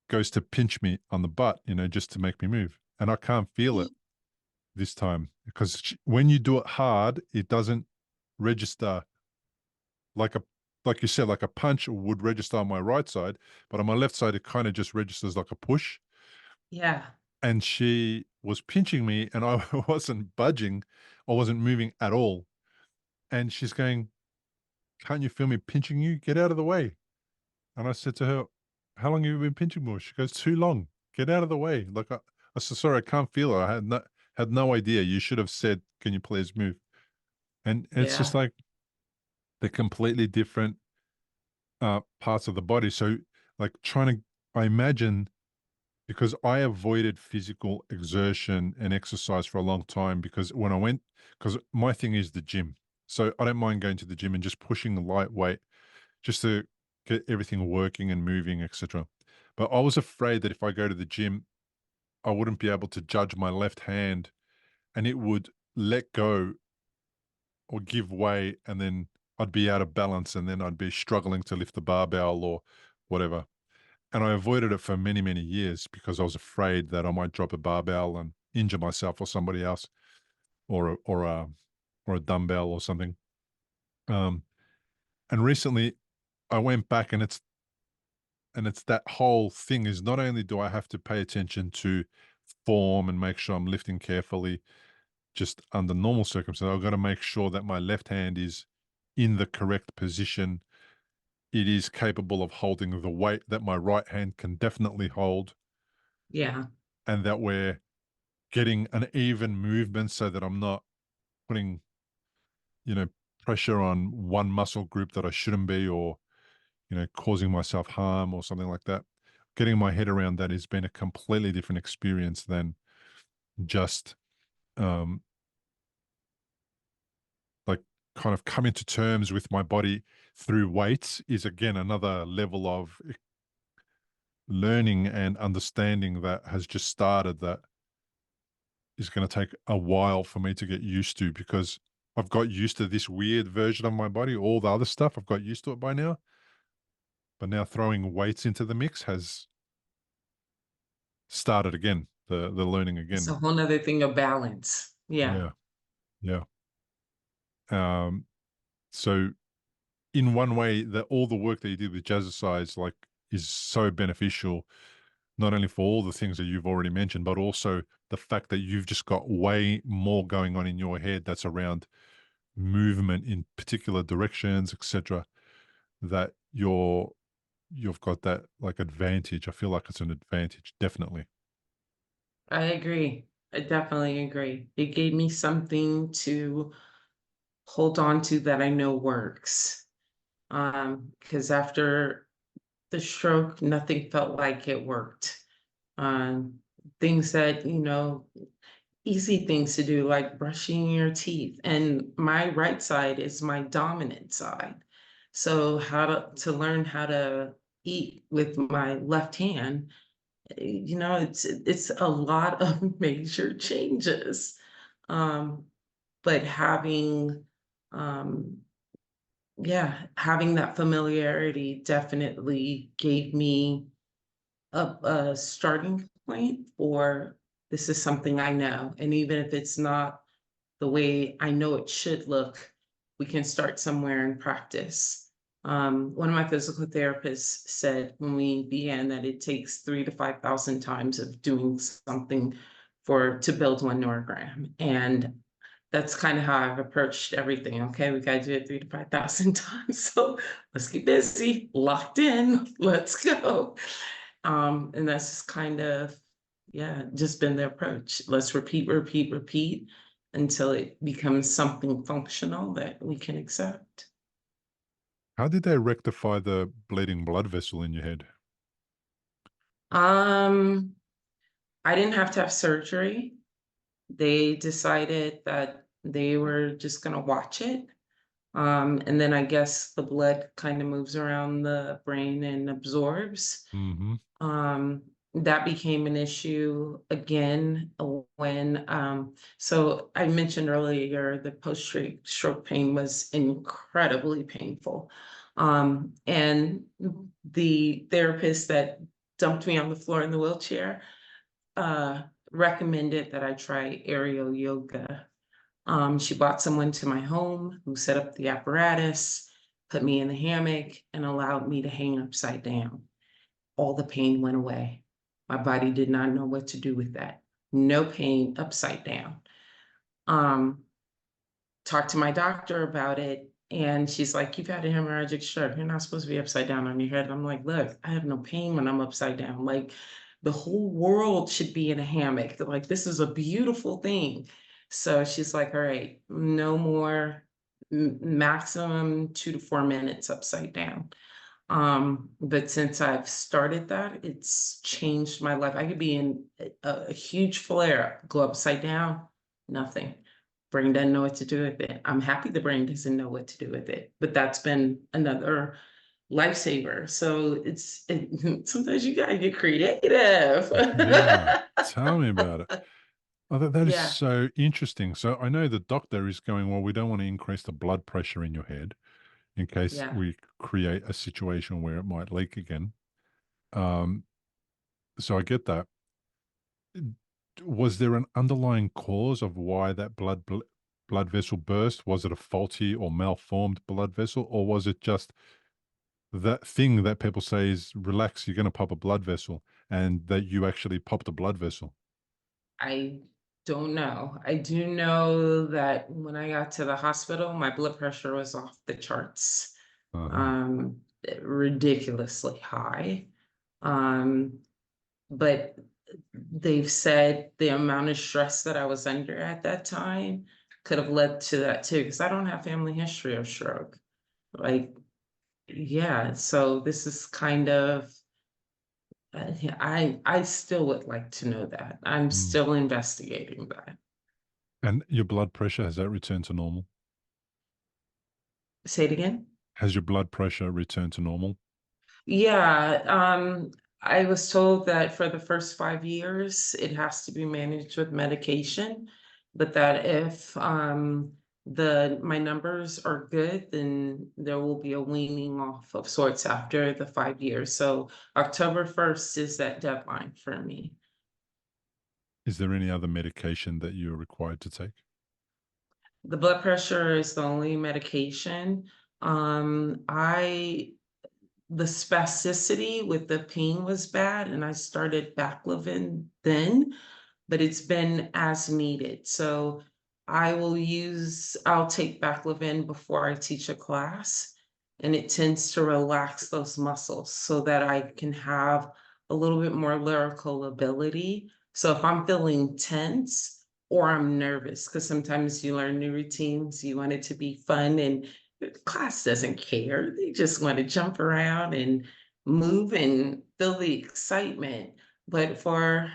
goes to pinch me on the butt, just to make me move. And I can't feel it this time because when you do it hard, it doesn't register like a like you said, like a punch would register on my right side, but on my left side, it kind of just registers like a push. Yeah. And she was pinching me, and I wasn't budging, I wasn't moving at all. And she's going, "Can't you feel me pinching you? Get out of the way." And I said to her, "How long have you been pinching me?" She goes, "Too long. Get out of the way." Like I said, "Sorry, I can't feel it. I had no idea. You should have said, 'Can you please move?'" And it's just Yeah. like they're completely different parts of the body. So, like trying to, I imagine, because I avoided physical exertion and exercise for a long time because because my thing is the gym. So I don't mind going to the gym and just pushing the light weight just to get everything working and moving, etc. But I was afraid that if I go to the gym, I wouldn't be able to judge my left hand, and it would let go or give way, and then I'd be out of balance, and then I'd be struggling to lift the barbell or whatever. And I avoided it for many, many years because I was afraid that I might drop a barbell and injure myself or somebody else, or a dumbbell or something. Um, and recently I went back, and it's that whole thing is, not only do I have to pay attention to form and make sure I'm lifting carefully just under normal circumstances, I've got to make sure that my left hand is in the correct position. It is capable of holding the weight that my right hand can definitely hold, Yeah. and that we're getting an even movement so that I'm not putting, you know, pressure on one muscle group that I shouldn't be, or, causing myself harm or something like that. Getting my head around that has been a completely different experience than just um like kind of coming to terms with my body through weights is again another level of learning and understanding that has just started, that is going to take a while for me to get used to, because I've got used to this weird version of my body. All the other stuff, I've got used to it by now. But now throwing weights into the mix has started again, the learning It's again. a whole nother thing of balance. Yeah. Yeah. Yeah. Um, so in one way, that all the work that you did with Jazzercise is so beneficial, not only for all the things that you've already mentioned, but also the fact that you've just got way more going on in your head that's around movement in particular directions, etc. That you've got that like advantage. I feel like it's an advantage, definitely. I agree. I definitely agree. It gave me something to hold on to that I know works. Because after the stroke, nothing felt like it worked. Um, things that, easy things to do, like brushing your teeth. And my right side is my dominant side. So how to learn how to eat with my left hand It's a lot of major changes. Um, but um, having that familiarity definitely gave me a starting point for this is something I know. And even if it's not the way I know it should look, we can start somewhere and practice. One of my physical therapists said when we began that it takes 3 to 5,000 times of doing something to build 1 neurogram. And that's kind of how I've approached everything. Okay, we got to do it 3 to 5,000 times. So let's get busy, locked in, let's go. And that's just kind of, yeah, just been the approach. Let's repeat, repeat, repeat until it becomes something functional that we can accept. How did they rectify the bleeding blood vessel in your head? Um, I didn't have to have surgery. They decided that they were just going to watch it. And then I guess the blood kind of moves around the brain and absorbs. Hmm. Um, that became an issue again when, so I mentioned earlier the post-stroke pain was incredibly painful. And the therapist that dumped me on the floor in the wheelchair uh, recommended that I try aerial yoga. She brought someone to my home who set up the apparatus, put me in the hammock, and allowed me to hang upside down. All the pain went away. My body did not know what to do with that. No pain upside down. Um, Talked to my doctor about it, and she's like, "You've had a hemorrhagic stroke. You're not supposed to be upside down on your head." I'm like, "Look, I have no pain when I'm upside down. Like, the whole world should be in a hammock. Like, this is a beautiful thing." So she's like, "All right, no more, maximum 2 to 4 minutes upside down." But since I've started that, it's changed my life. I could be in a huge flare, go upside down, nothing. Brain doesn't know what to do with it. I'm happy the brain doesn't know what to do with it, but that's been another lifesaver. So sometimes you gotta get creative. Yeah. Tell me about it. Oh, that is Yeah, so interesting. So I know the doctor is going, well, we don't want to increase the blood pressure in your head in case yeah. we create a situation where it might leak again. Um, so I get that. Was there an underlying cause of why that blood vessel burst? Was it a faulty or malformed blood vessel, or was it just that thing that people say is relax, you're going to pop a blood vessel, and that you actually popped a blood vessel? I don't know. I do know that when I got to the hospital, my blood pressure was off the charts, Uh-huh. um, ridiculously high. Um, but they've said the amount of stress that I was under at that time could have led to that too, because I don't have family history of stroke. Like, yeah, so this is kind of, yeah, I still would like to know that. I'm Mm. still investigating that. And your blood pressure, has that returned to normal? Say it again? Has your blood pressure returned to normal? Yeah, I was told that for the first 5 years, it has to be managed with medication, but that if the my numbers are good, then there will be a weaning off of sorts after the 5 years. So October 1st is that deadline for me. Is there any other medication that you're required to take? The blood pressure is the only medication. I The spasticity with the pain was bad, and I started baclofen then, but it's been as needed. So I'll take baclofen before I teach a class, and it tends to relax those muscles so that I can have a little bit more lyrical ability. So if I'm feeling tense or I'm nervous, because sometimes you learn new routines, you want it to be fun, and the class doesn't care. They just want to jump around and move and feel the excitement. But for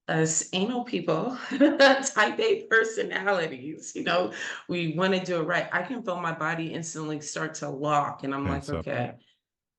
us anal people, type A personalities, we want to do it right. I can feel my body instantly start to lock, and I'm like, Tense up. okay,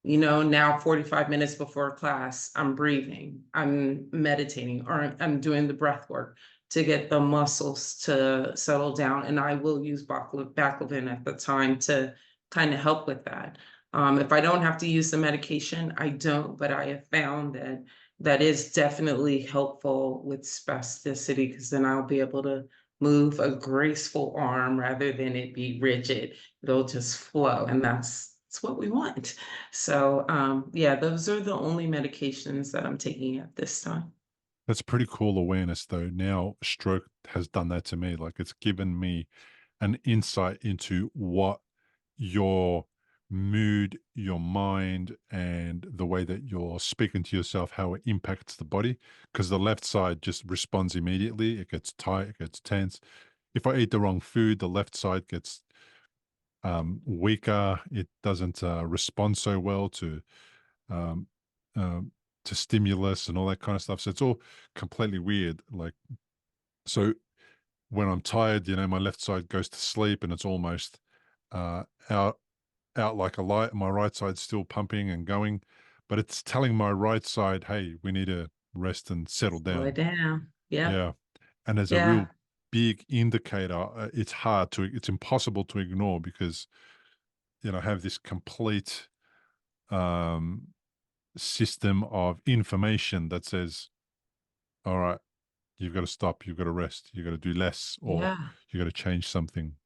Now 45 minutes before class, I'm breathing, I'm meditating, or I'm doing the breath work to get the muscles to settle down. And I will use baclofen at the time to kind of help with that. If I don't have to use the medication, I don't, but I have found that that is definitely helpful with spasticity, because then I'll be able to move a graceful arm rather than it be rigid. It'll just flow, and that's what we want. So, yeah, those are the only medications that I'm taking at this time. That's pretty cool awareness, though. Now, stroke has done that to me. Like, it's given me an insight into what your mood, your mind, and the way that you're speaking to yourself, how it impacts the body. Because the left side just responds immediately. It gets tight, it gets tense. If I eat the wrong food, the left side gets weaker. It doesn't respond so well um, to stimulus and all that kind of stuff. So it's all completely weird. Like, so when I'm tired, my left side goes to sleep and it's almost uh, out like a light. My right side's still pumping and going, but it's telling my right side, "Hey, we need to rest and settle Slow it down." down. Yep. Yeah, and as a Yeah. real big indicator, it's impossible to ignore because I have this complete um, system of information that says, "All right, you've got to stop, you've got to rest, you've got to do less, or Yeah. you've got to change something."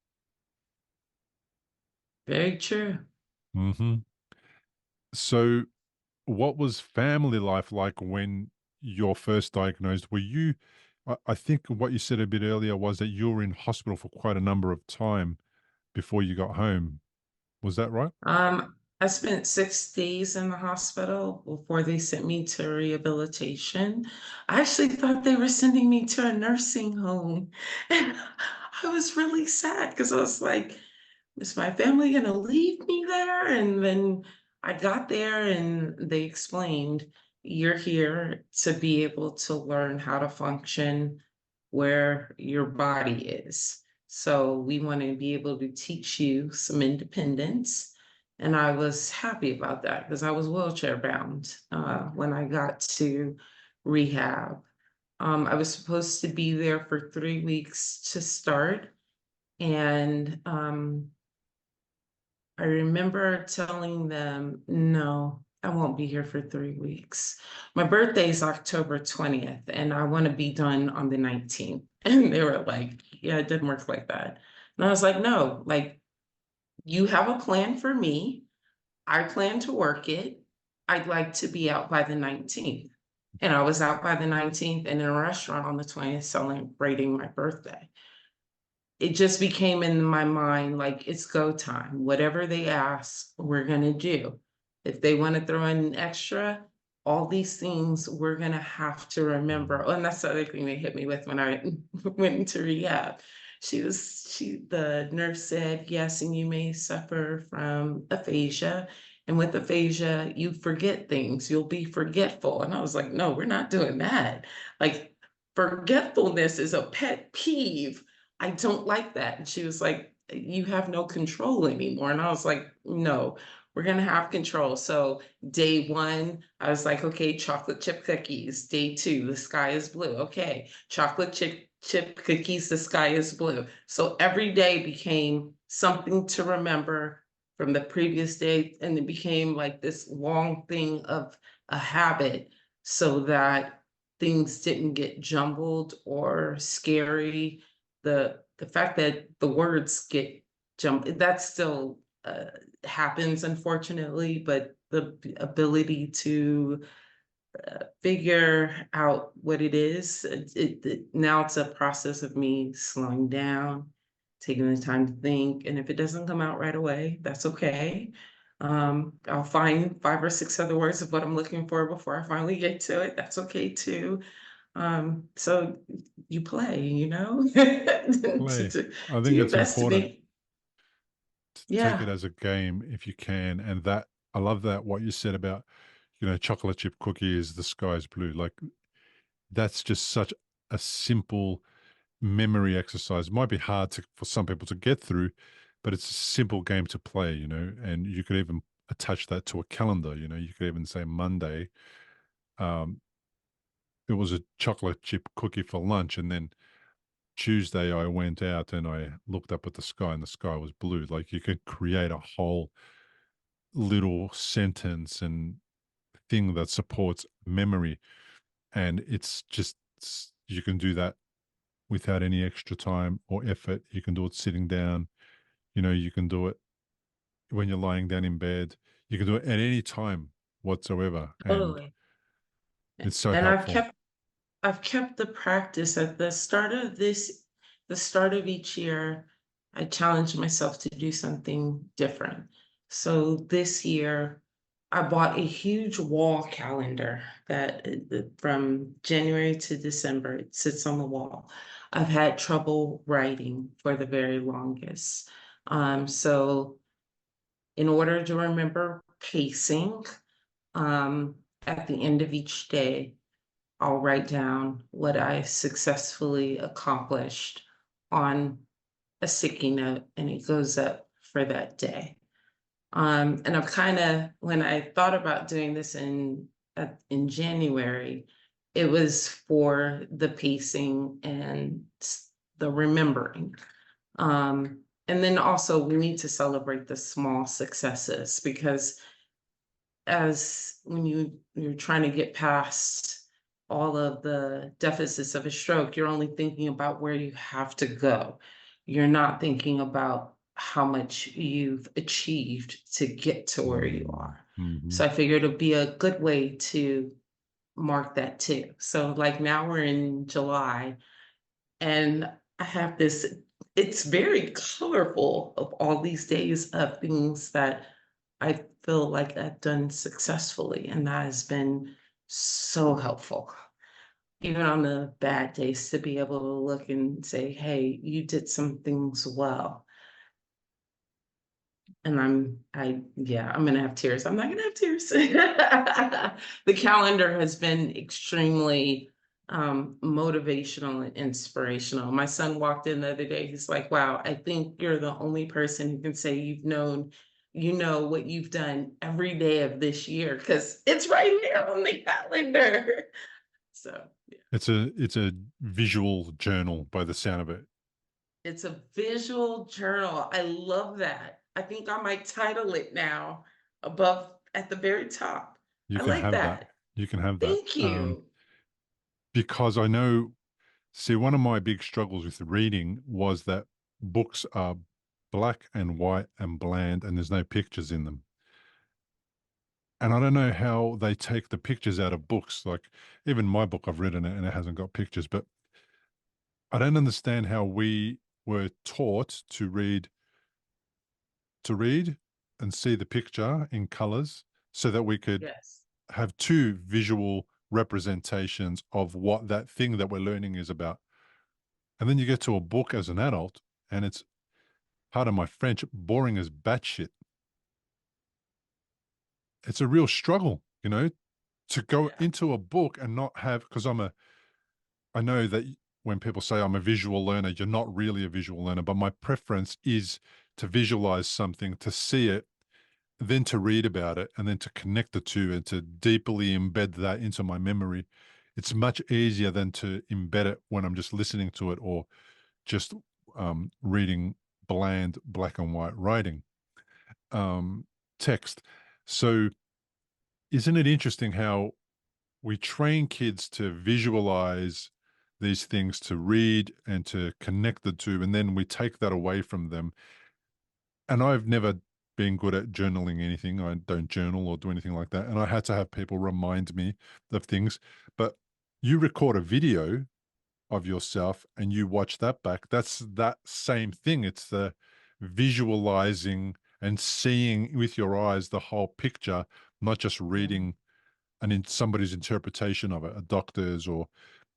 Very true. Hmm. So, what was family life like when you're first diagnosed? Were you, I think what you said a bit earlier was that you were in hospital for quite a number of time before you got home. Was that right? I spent 6 days in the hospital before they sent me to rehabilitation. I actually thought they were sending me to a nursing home. And I was really sad because I was like, is my family going to leave me there? And then I got there and they explained, you're here to be able to learn how to function where your body is. So we want to be able to teach you some independence. And I was happy about that because I was wheelchair bound when I got to rehab. I was supposed to be there for 3 weeks to start. And I remember telling them, no, I won't be here for 3 weeks. My birthday is October 20th, and I want to be done on the 19th. And they were like, yeah, it didn't work like that. And I was like, no, like, you have a plan for me. I plan to work it. I'd like to be out by the 19th. And I was out by the 19th and in a restaurant on the 20th celebrating my birthday. It just became in my mind like it's go time. Whatever they ask, we're gonna do. If they want to throw in an extra, all these things we're gonna have to remember. Oh, and that's the other thing they hit me with when I went into rehab. The nurse said, yes, and you may suffer from aphasia. And with aphasia, you forget things, you'll be forgetful. And I was like, no, we're not doing that. Like, forgetfulness is a pet peeve. I don't like that. And she was like, you have no control anymore. And I was like, no, we're going to have control. So day one, I was like, okay, chocolate chip cookies. Day two, the sky is blue. Okay, chocolate chip cookies, the sky is blue. So every day became something to remember from the previous day. And it became like this long thing of a habit so that things didn't get jumbled or scary. The fact that the words get jumped, that still happens, unfortunately, but the ability to figure out what it is, now it's a process of me slowing down, taking the time to think, and if it doesn't come out right away, that's okay. I'll find 5 or 6 other words of what I'm looking for before I finally get to it. That's okay too. So you play, Play. to I do think your it's best to important make, to take it yeah, as a game if you can. And that, I love that what you said about, chocolate chip cookies, the sky's blue. Like, that's just such a simple memory exercise. It might be hard for some people to get through, but it's a simple game to play, and you could even attach that to a calendar. You know, you could even say Monday, um, it was a chocolate chip cookie for lunch, and then Tuesday I went out and I looked up at the sky and the sky was blue. Like you could create a whole little sentence and thing that supports memory. And it's just, you can do that without any extra time or effort. You can do it sitting down. You know, you can do it when you're lying down in bed. You can do it at any time whatsoever. And Totally. it's so And helpful. I've kept the practice at the start of each year. I challenged myself to do something different. So this year, I bought a huge wall calendar that from January to December, it sits on the wall. I've had trouble writing for the very longest. So in order to remember pacing, um, at the end of each day, I'll write down what I successfully accomplished on a sticky note, and it goes up for that day. And I've kind of, when I thought about doing this in January, it was for the pacing and the remembering. And then also we need to celebrate the small successes, because as when you're trying to get past all of the deficits of a stroke, you're only thinking about where you have to go. You're not thinking about how much you've achieved to get to where you are. Mm-hmm. So I figured it'd be a good way to mark that too. So like now we're in July, and I have this, it's very colorful of all these days of things that I feel like I've done successfully, and that has been so helpful. Even on the bad days, to be able to look and say, hey, you did some things well. And I'm gonna have tears. I'm not gonna have tears. The calendar has been extremely motivational and inspirational. My son walked in the other day. He's like, wow, I think you're the only person who can say you know what you've done every day of this year, because it's right here on the calendar. So yeah. It's a visual journal by the sound of it. It's a visual journal. I love that. I think I might title it now above at the very top. You I can like have that. that. You can have that. Thank you. Because I know, see, one of my big struggles with reading was that books are black and white and bland, and there's no pictures in them. And I don't know how they take the pictures out of books. Like even my book, I've written it and it hasn't got pictures, but I don't understand how we were taught to read and see the picture in colors so that we could Yes. have two visual representations of what that thing that we're learning is about. And then you get to a book as an adult and it's, pardon my French, boring as batshit. It's a real struggle, you know, to go Yeah. into a book and not have, because I know that when people say I'm a visual learner, you're not really a visual learner, but my preference is to visualize something, to see it, then to read about it, and then to connect the two and to deeply embed that into my memory. It's much easier than to embed it when I'm just listening to it or just reading bland black and white writing text. So, isn't it interesting how we train kids to visualize these things, to read and to connect the two, and then we take that away from them? And I've never been good at journaling anything. I don't journal or do anything like that. And I had to have people remind me of things. But you record a video of yourself and you watch that back. That's that same thing. It's the visualizing and seeing with your eyes the whole picture, not just Yeah. reading and in somebody's interpretation of it, a doctor's or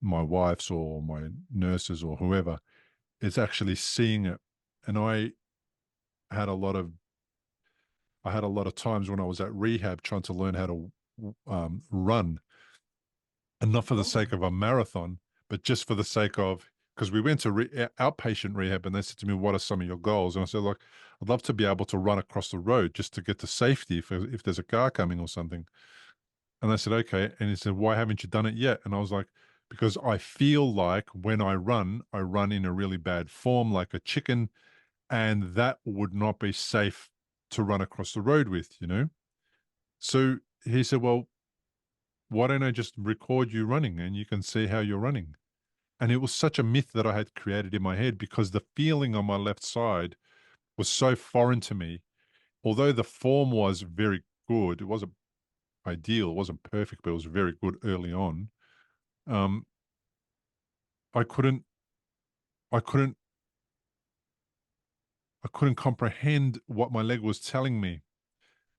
my wife's or my nurse's or whoever. It's actually seeing it. And had a lot of I had a lot of times when I was at rehab trying to learn how to run, and not for the Oh, sake of a marathon, but just for the sake of because we went to outpatient rehab, and they said to me, "What are some of your goals?" And I said, "Like, I'd love to be able to run across the road just to get to safety if there's a car coming or something." And I said, "Okay." And he said, "Why haven't you done it yet?" And I was like, "Because I feel like when I run in a really bad form, like a chicken, and that would not be safe to run across the road with, you know?" So he said, "Well, why don't I just record you running and you can see how you're running?" And it was such a myth that I had created in my head because the feeling on my left side was so foreign to me. Although the form was very good, it wasn't ideal, it wasn't perfect, but it was very good early on. Um, I couldn't, I couldn't, I couldn't comprehend what my leg was telling me.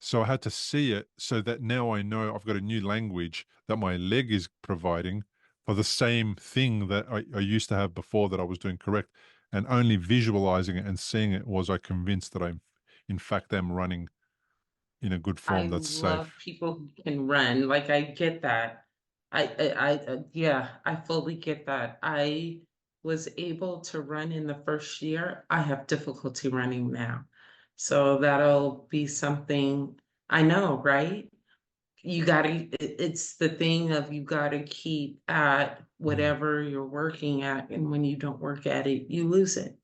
So I had to see it so that now I know I've got a new language that my leg is providing for the same thing that I used to have before that I was doing correct. And only visualizing it and seeing it was I convinced that I'm, in fact, am running in a good I form that's love safe. people who can run. Like I get that. Yeah, I fully get that. I was able to run in the first year. I have difficulty running now. So that'll be something I know, right? You gotta, it's the thing of you gotta keep at Mm, whatever you're working at, and when you don't work at it, you lose it.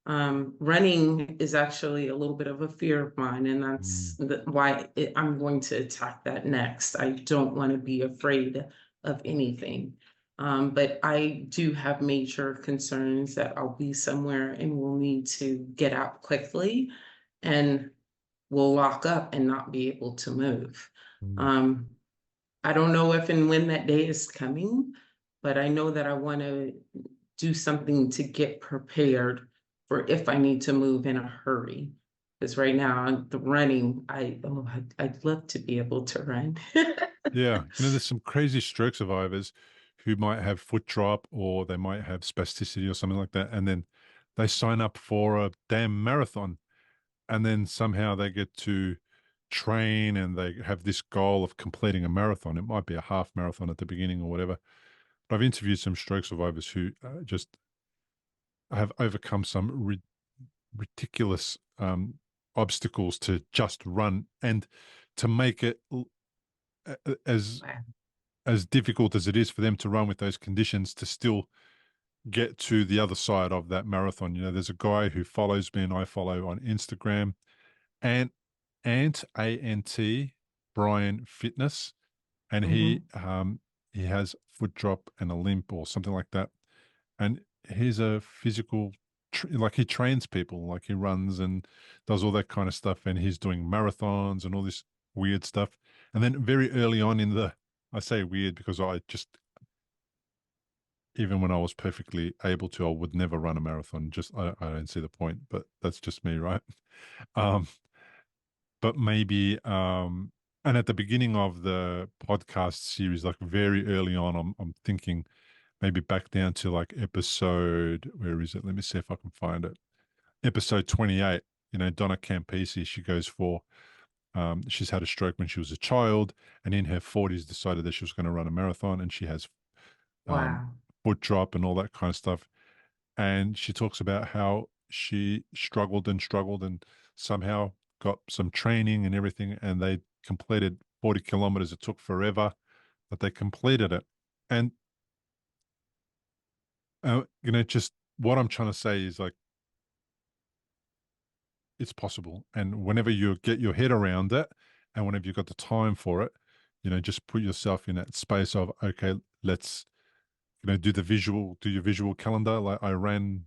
Running is actually a little bit of a fear of mine, and that's mm, why I'm going to attack that next. I don't want to be afraid of anything. But I do have major concerns that I'll be somewhere and will need to get out quickly and will lock up and not be able to move. mm. Um, I don't know if and when that day is coming, but I know that I want to do something to get prepared for if I need to move in a hurry. Because right now, the running, I'd love to be able to run. Yeah. There's some crazy stroke survivors who might have foot drop or they might have spasticity or something like that. And then they sign up for a damn marathon. And then somehow they get to train and they have this goal of completing a marathon. It might be a half marathon at the beginning or whatever. But I've interviewed some stroke survivors who just have overcome some ridiculous obstacles to just run and to make it as difficult as it is for them to run with those conditions to still get to the other side of that marathon. There's a guy who follows me and I follow on Instagram, and Ant Brian Fitness, and he Mhm. he has foot drop and a limp or something like that, and he's a physical like he trains people, like he runs and does all that kind of stuff, and he's doing marathons and all this weird stuff. And then very early on in the, I say weird because I just, even when I was perfectly able to, I would never run a marathon. Just I don't see the point, but that's just me, right? um but maybe and at the beginning of the podcast series, like very early on, I'm thinking maybe back down to like episode, where is it? Let me see if I can find it. Episode 28. Donna Campisi, she goes for she's had a stroke when she was a child, and in her 40s decided that she was going to run a marathon, and she has um, Wow. foot drop and all that kind of stuff. And she talks about how she struggled and somehow got some training and everything, and they completed 40 kilometers. It took forever, but they completed it. And just what I'm trying to say is like it's possible, and whenever you get your head around it, and whenever you've got the time for it, just put yourself in that space of, okay, let's do your visual calendar. Like I ran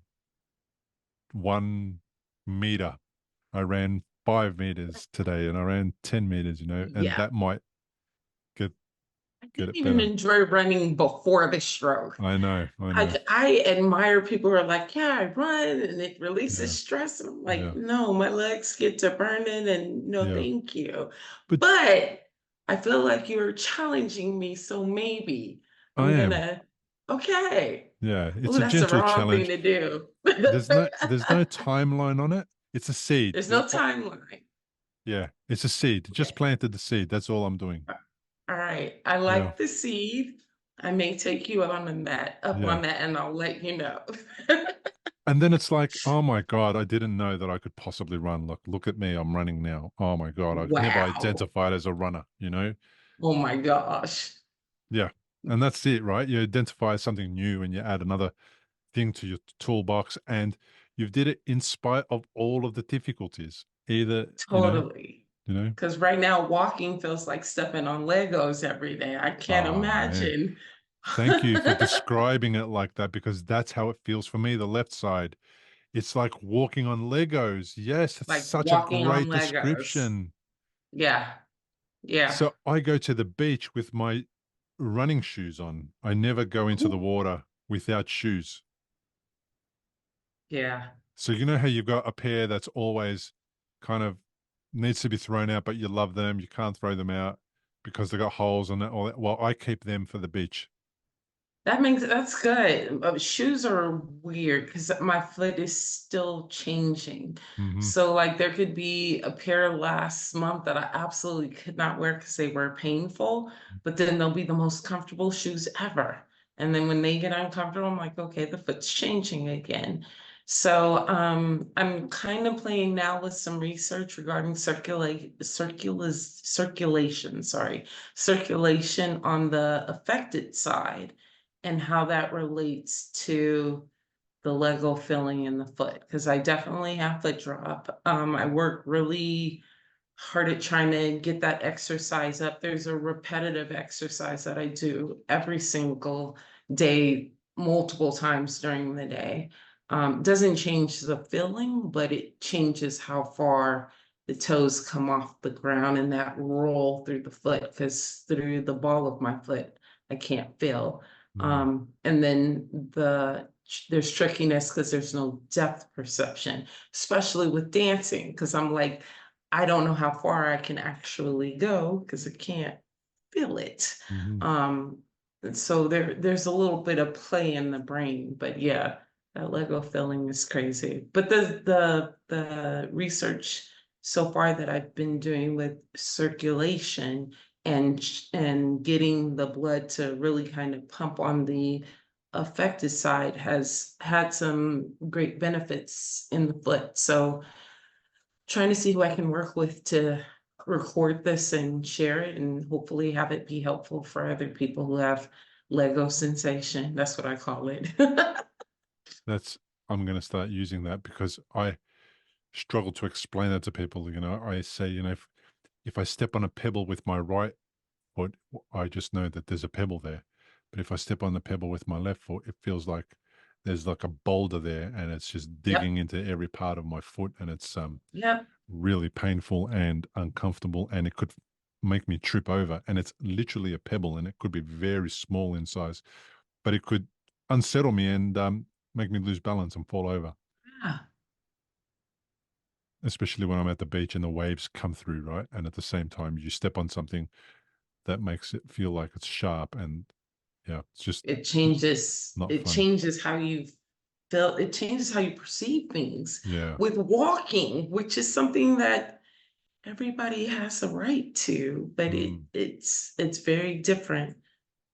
1 meter. I ran 5 meters today, and I ran 10 meters, and Yeah. that might get I get didn't it even better. enjoy running before the stroke. I know, I know. I admire people who are like, yeah, I run and it Yeah, releases stress. And I'm like, yeah, no, my legs get to burning and no, yeah. thank you. But But I feel like you're challenging me. So maybe I I'm am. gonna, okay. Yeah, Oh, it's a that's the gentle wrong thing challenge. to do. There's no timeline on it. It's a seed. There's no timeline. Yeah, it's a seed. Just Okay. planted the seed. That's all I'm doing. All right. I Yeah. like the seed. I may take you on up Yeah. on that, and I'll let you know. And then it's like, oh my God, I didn't know that I could possibly run. Look at me, I'm running now. Oh my God, I've never Wow. identified as a runner, you know? Oh my gosh. Yeah. And that's it, right? You identify as something new and you add another thing to your toolbox, and you've did it in spite of all of the difficulties. Either, Totally. you know, Because right now, walking feels like stepping on Legos every day. I can't oh man. imagine. Thank you for describing it like that, because that's how it feels for me. The left side, it's like walking on Legos. Yes, it's Like such a walking on great Legos. description. Yeah. Yeah. So I go to the beach with my running shoes on. I never go into the Ooh, water without shoes. yeah. So you know how you've got a pair that's always kind of needs to be thrown out, but you love them. You can't throw them out because they got holes in it. All that. Well, I keep them for the beach. That's good. Shoes are weird because my foot is still changing. Hmm. So like there could be a pair last month that I absolutely could not wear because they were painful, but then they'll be the most comfortable shoes ever. And then when they get uncomfortable, I'm like, okay, the foot's changing again. So I'm kind of playing now with some research regarding circulation on the affected side and how that relates to the Lego filling in the foot. Because I definitely have foot drop. I work really hard at trying to get that exercise up. There's a repetitive exercise that I do every single day, multiple times during the day. Doesn't change the feeling, but it changes how far the toes come off the ground and that roll through the foot, because through the ball of my foot, I can't feel. Mm, And then there's trickiness because there's no depth perception, especially with dancing, because I'm like, I don't know how far I can actually go because I can't feel it. mhm. And so there's a little bit of play in the brain, but yeah, that Lego feeling is crazy. But the research so far that I've been doing with circulation and getting the blood to really kind of pump on the affected side has had some great benefits in the foot. So trying to see who I can work with to record this and share it and hopefully have it be helpful for other people who have Lego sensation. That's what I call it. That's I'm going to start using that because I struggle to explain that to people. I say, if I step on a pebble with my right foot, I just know that there's a pebble there. But if I step on the pebble with my left foot, it feels like there's like a boulder there, and it's just Yep. digging into every part of my foot, and it's Yep. really painful and uncomfortable, and it could make me trip over. And it's literally a pebble, and it could be very small in size, but it could unsettle me and make me lose balance and fall over, Yeah. especially when I'm at the beach and the waves come through, right? And at the same time, you step on something that makes it feel like it's sharp, and yeah, it's just not It fun. changes how you feel, it changes how you perceive things Yeah. with walking, which is something that everybody has a right to, but Mm, it's very different.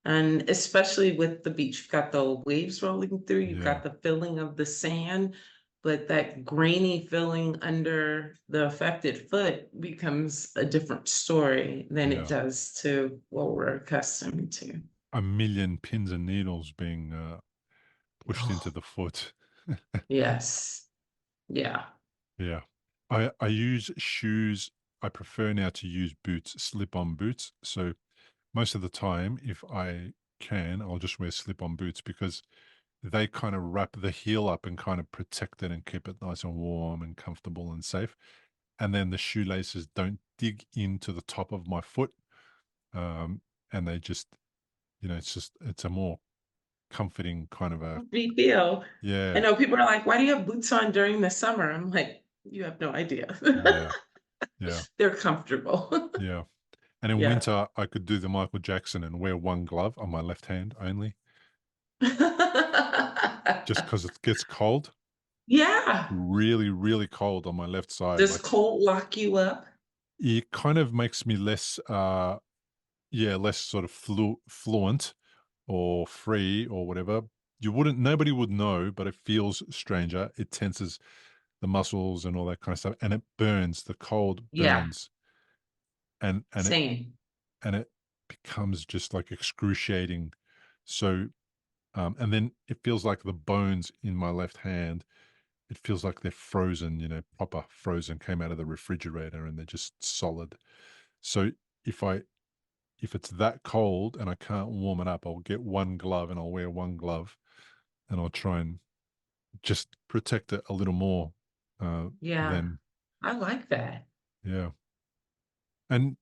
And especially with the beach, you've got the waves rolling through, you've yeah. got the feeling of the sand, but that grainy feeling under the affected foot becomes a different story than it Yeah. does to what we're accustomed to. A million pins and needles being pushed into Oh, the foot. yes. Yeah. Yeah. I use shoes. I prefer now to use boots, slip-on boots. So most of the time, if I can, I'll just wear slip-on boots because they kind of wrap the heel up and kind of protect it and keep it nice and warm and comfortable and safe. And then the shoelaces don't dig into the top of my foot. And they just, it's a more comforting kind of a, We feel. I yeah, know people are like, why do you have boots on during the summer? I'm like, you have no idea. yeah, yeah, They're comfortable. yeah. And in Yeah. winter, I could do the Michael Jackson and wear one glove on my left hand only, just because it gets cold, Yeah. really, really cold on my left side. Does Like cold lock you up? it kind of makes me less, yeah, less sort of fluent. or free or whatever, nobody would know, but it feels stranger. It tenses the muscles and all that kind of stuff, and it burns. The cold Yeah, burns, and and it same. and it becomes just like excruciating. So, and then it feels like the bones in my left hand, it feels like they're frozen, proper frozen, came out of the refrigerator and they're just solid. So if I if it's that cold and I can't warm it up, I'll get one glove and I'll wear one glove and I'll try and just protect it a little more. Yeah, Than I like that. Yeah. And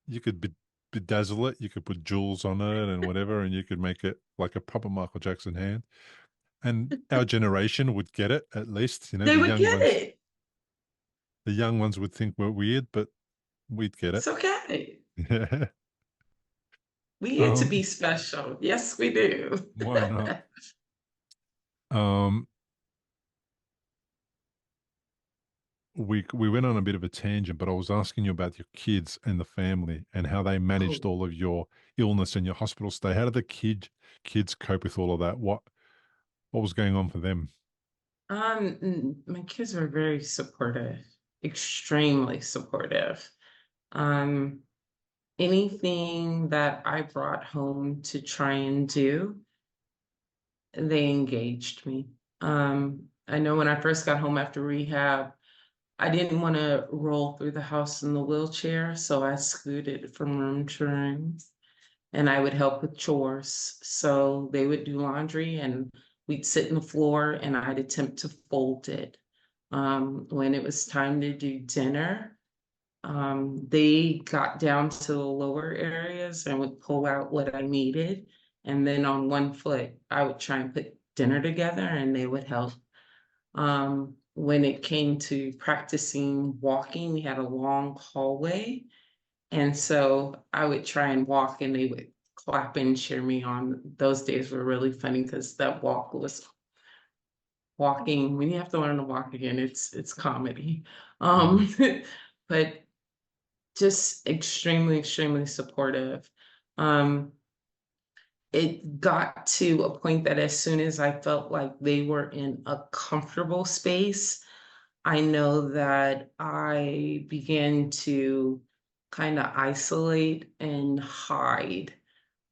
you could bedazzle it, you could put jewels on it and whatever, and you could make it like a proper Michael Jackson hand. And our generation would get it at least. They would get it. The young ones would think we're weird, but we'd get it. It's okay. Yeah. We get to be Um, special. Yes, we do. why not? Um, we went on a bit of a tangent, but I was asking you about your kids and the family and how they managed Oh, all of your illness and your hospital stay. How did the kids cope with all of that? What was going on for them? my kids were very supportive, extremely supportive. Um, Anything that I brought home to try and do, they engaged me. I know when I first got home after rehab, I didn't want to roll through the house in the wheelchair, so I scooted from room to room and I would help with chores. So they would do laundry and we'd sit on the floor and I'd attempt to fold it. When it was time to do dinner, they got down to the lower areas and would pull out what I needed. And then on one foot, I would try and put dinner together and they would help. When it came to practicing walking, we had a long hallway. And so I would try and walk and they would clap and cheer me on. Those days were really funny because that walk was walking. When you have to learn to walk again, it's comedy. Mm, Um, but just extremely, extremely supportive. Um, it got to a point that as soon as I felt like they were in a comfortable space, I know that I began to kind of isolate and hide,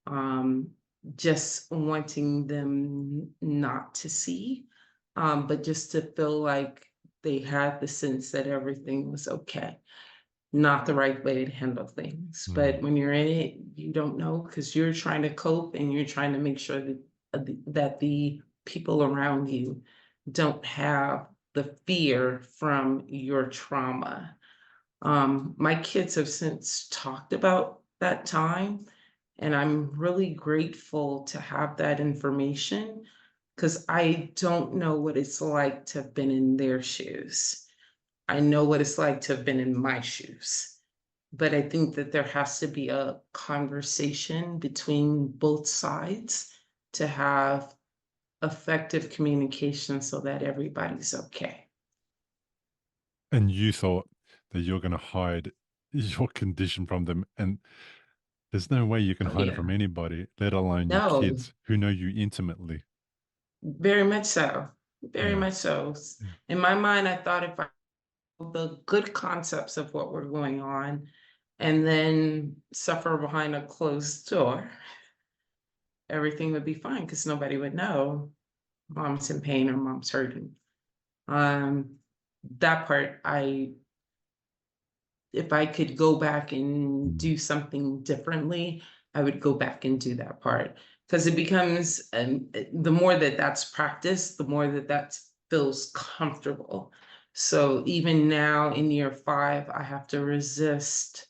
um, just wanting them not to see, but just to feel like they had the sense that everything was okay. Not the right way to handle things. mm, But when you're in it, you don't know because you're trying to cope and you're trying to make sure that that the people around you don't have the fear from your trauma. My kids have since talked about that time, and I'm really grateful to have that information because I don't know what it's like to have been in their shoes. I know what it's like to have been in my shoes. But I think that there has to be a conversation between both sides to have effective communication so that everybody's okay. and you thought that you're going to hide your condition from them, and there's no way you can Oh, hide it yeah. from anybody, let alone your No, kids who know you intimately. very much so. Very Yeah. much so. Yeah. In my mind, I thought if I the good concepts of what were going on and then suffer behind a closed door, everything would be fine because nobody would know mom's in pain or mom's hurting. Um, that part, if I could go back and Mm, do something differently, I would go back and do that part because it becomes, the more that that's practiced, the more that that feels comfortable. So even now in year 5, I have to resist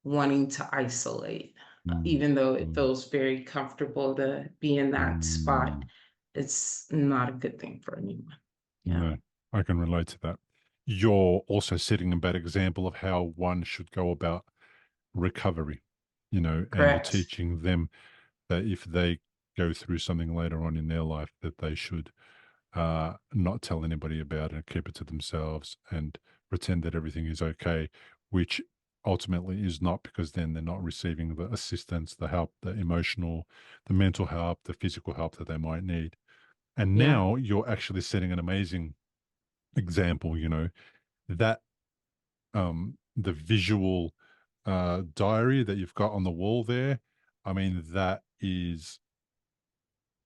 wanting to isolate, mm, even though it mm, feels very comfortable to be in that spot. mm. It's not a good thing for anyone. Yeah, No, I can relate to that. You're also setting a bad example of how one should go about recovery, and you're correct. teaching them that if they go through something later on in their life, that they should not tell anybody about it, keep it to themselves and pretend that everything is okay, which ultimately is not, because then they're not receiving the assistance, the help, the emotional, the mental help, the physical help that they might need. And Yeah. now you're actually setting an amazing example, that the visual diary that you've got on the wall there. I mean, that is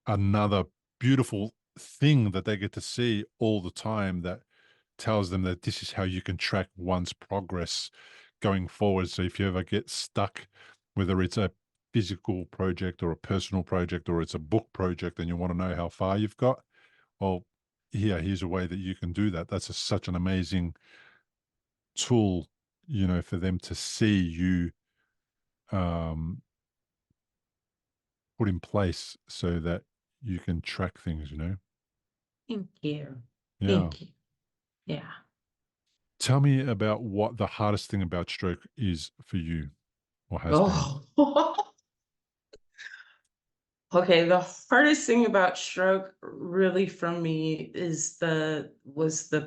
another beautiful thing that they get to see all the time, that tells them that this is how you can track one's progress going forward. So if you ever get stuck, whether it's a physical project or a personal project or it's a book project, and you want to know how far you've got, well, here's a way that you can do that. That's such an amazing tool, for them to see you um, put in place so that you can track things. Thank you. Yeah. Thank you. Yeah. Tell me about what the hardest thing about stroke is for you, or has been. Oh. Okay, the hardest thing about stroke really for me is the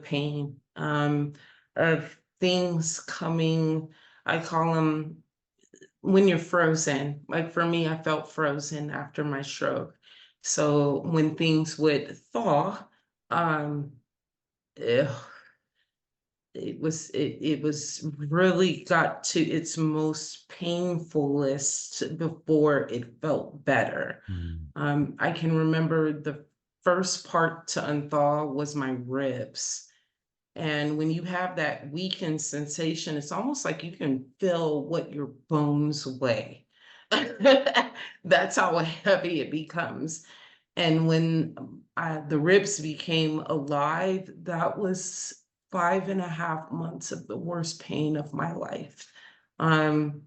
pain of things coming. I call them when you're frozen. Like for me, I felt frozen after my stroke. So when things would thaw, um, ugh, it was really got to its most painfulest before it felt better. Mm, I can remember the first part to unthaw was my ribs. And when you have that weakened sensation, it's almost like you can feel what your bones weigh. That's how heavy it becomes. And when the ribs became alive, that was 5.5 months of the worst pain of my life. Um,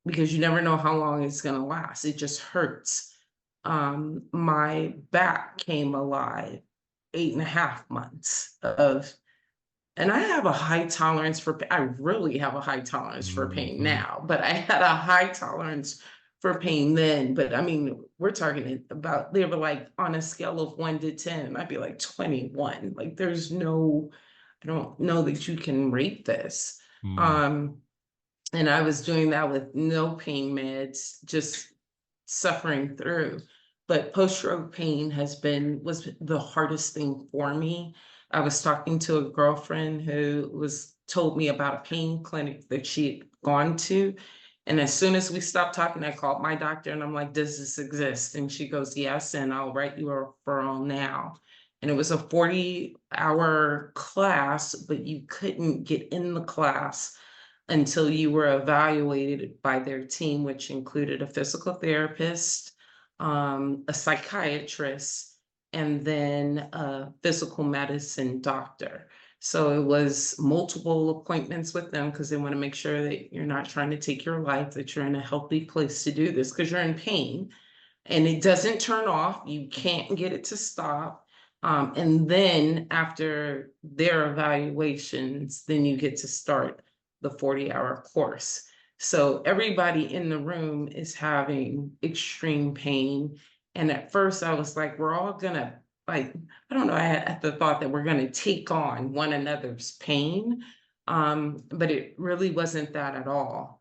because you never know how long it's going to last. It just hurts. My back came alive, 8.5 months of, and I have a high tolerance for, I really have a high tolerance for pain mhm, now, but I had a high tolerance for pain then. But I mean, we're talking about, they were like on a scale of 1 to 10, I'd be like 21. Like there's no, I don't know that you can rate this. mm, Um, and I was doing that with no pain meds, just suffering through. But post-stroke pain was the hardest thing for me. I was talking to a girlfriend who was told me about a pain clinic that she had gone to. And as soon as we stopped talking, I called my doctor and I'm like, does this exist? And she goes, yes, and I'll write you a referral now. And it was a 40-hour class, but you couldn't get in the class until you were evaluated by their team, which included a physical therapist, a psychiatrist, and then a physical medicine doctor. So it was multiple appointments with them because they want to make sure that you're not trying to take your life, that you're in a healthy place to do this because you're in pain and it doesn't turn off. You can't get it to stop. And then after their evaluations, then you get to start the 40-hour course. So everybody in the room is having extreme pain. And at first I was like, we're all gonna, like, I don't know, I had the thought that we're gonna take on one another's pain. But it really wasn't that at all.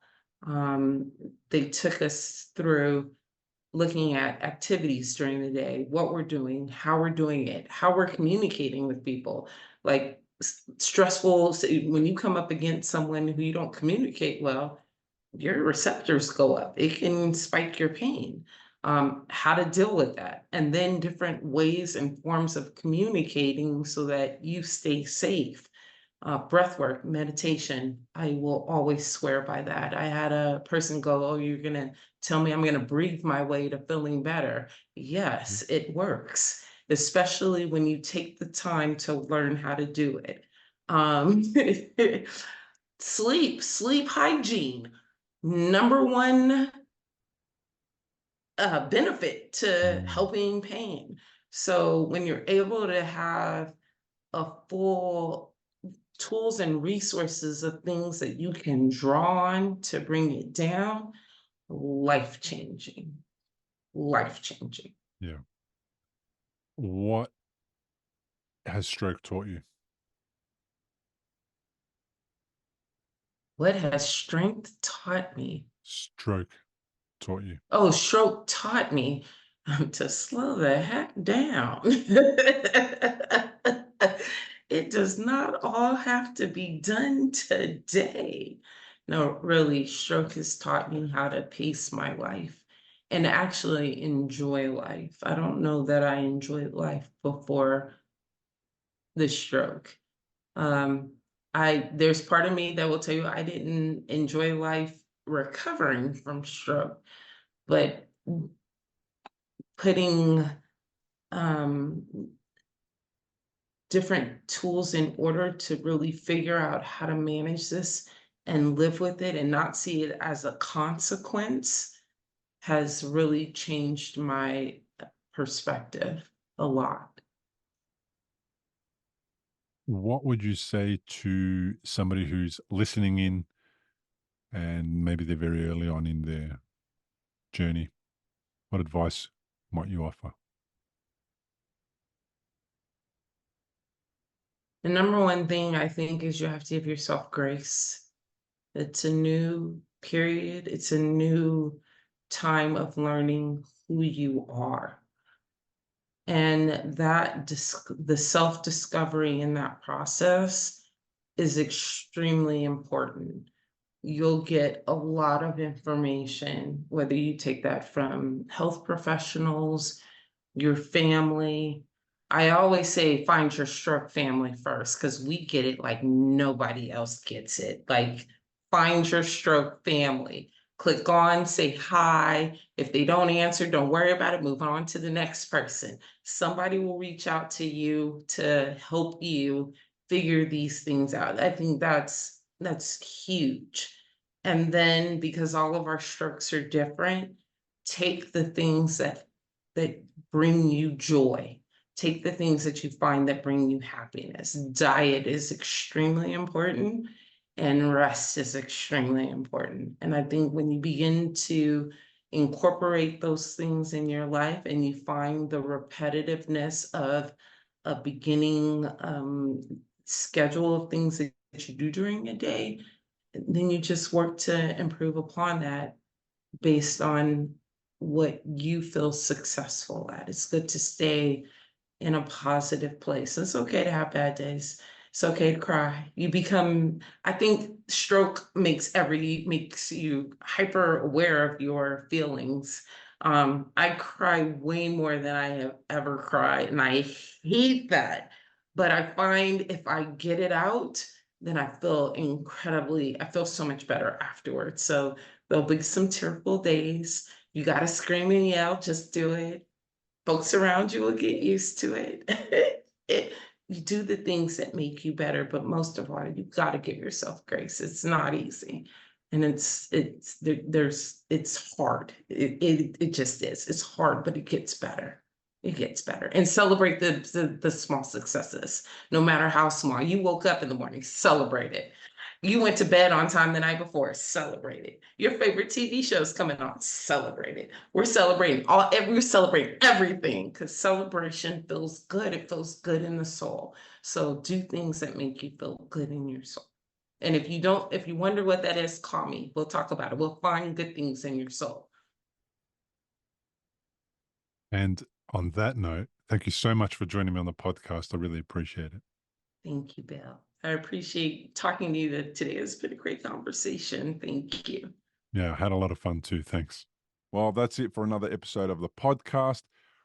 They took us through looking at activities during the day, what we're doing, how we're doing it, how we're communicating with people. Like stressful, when you come up against someone who you don't communicate well, your receptors go up. It can spike your pain. How to deal with that, and then different ways and forms of communicating so that you stay safe. Breath work, meditation, I will always swear by that. I had a person go, oh, you're going to tell me I'm going to breathe my way to feeling better. mm, Yes, it works, especially when you take the time to learn how to do it. Um, sleep hygiene, number one benefit to mm. helping pain. So when you're able to have a full tools and resources of things that you can draw on to bring it down, life changing, life changing. Yeah. What has stroke taught you? What has strength taught me? Stroke taught you. Oh, stroke taught me to slow the heck down. It does not all have to be done today. No, really, stroke has taught me how to pace my life and actually enjoy life. I don't know that I enjoyed life before the stroke. Um, there's part of me that will tell you I didn't enjoy life recovering from stroke, but putting um, different tools in order to really figure out how to manage this and live with it and not see it as a consequence has really changed my perspective a lot. What would you say to somebody who's listening in and maybe they're very early on in their journey? What advice might you offer? The number one thing I think is you have to give yourself grace. It's a new period, it's a new time of learning who you are. And the self discovery in that process is extremely important. You'll get a lot of information, whether you take that from health professionals, your family. I always say find your stroke family first because we get it like nobody else gets it. Like, find your stroke family. Click on, say hi. If they don't answer, don't worry about it. Move on to the next person. Somebody will reach out to you to help you figure these things out. I think that's huge. And then because all of our strokes are different, take the things that bring you joy. Take the things that you find that bring you happiness. Diet is extremely important and rest is extremely important. And I think when you begin to incorporate those things in your life and you find the repetitiveness of a beginning schedule of things that you do during a day, then you just work to improve upon that based on what you feel successful at. It's good to stay in a positive place. It's okay to have bad days. It's okay to cry. I think stroke makes you hyper aware of your feelings. I cry way more than I have ever cried, and I hate that. But I find if I get it out, then I feel so much better afterwards. So there'll be some tearful days. You got to scream and yell, just do it. Folks around you will get used to it. You do the things that make you better, but most of all, you've got to give yourself grace. It's not easy. And it's hard. It just is. It's hard, but it gets better. It gets better. And celebrate the small successes, no matter how small. You woke up in the morning, celebrate it. You went to bed on time the night before, celebrate it. Your favorite TV show's coming on, celebrate it. We're celebrating everything because celebration feels good. It feels good in the soul. So do things that make you feel good in your soul. And if you wonder what that is, call me. We'll talk about it. We'll find good things in your soul. And on that note, thank you so much for joining me on the podcast. I really appreciate it. Thank you, Bill. I appreciate talking to you today. It's been a great conversation. Thank you. Yeah, I had a lot of fun too. Thanks. Well, that's it for another episode of the podcast.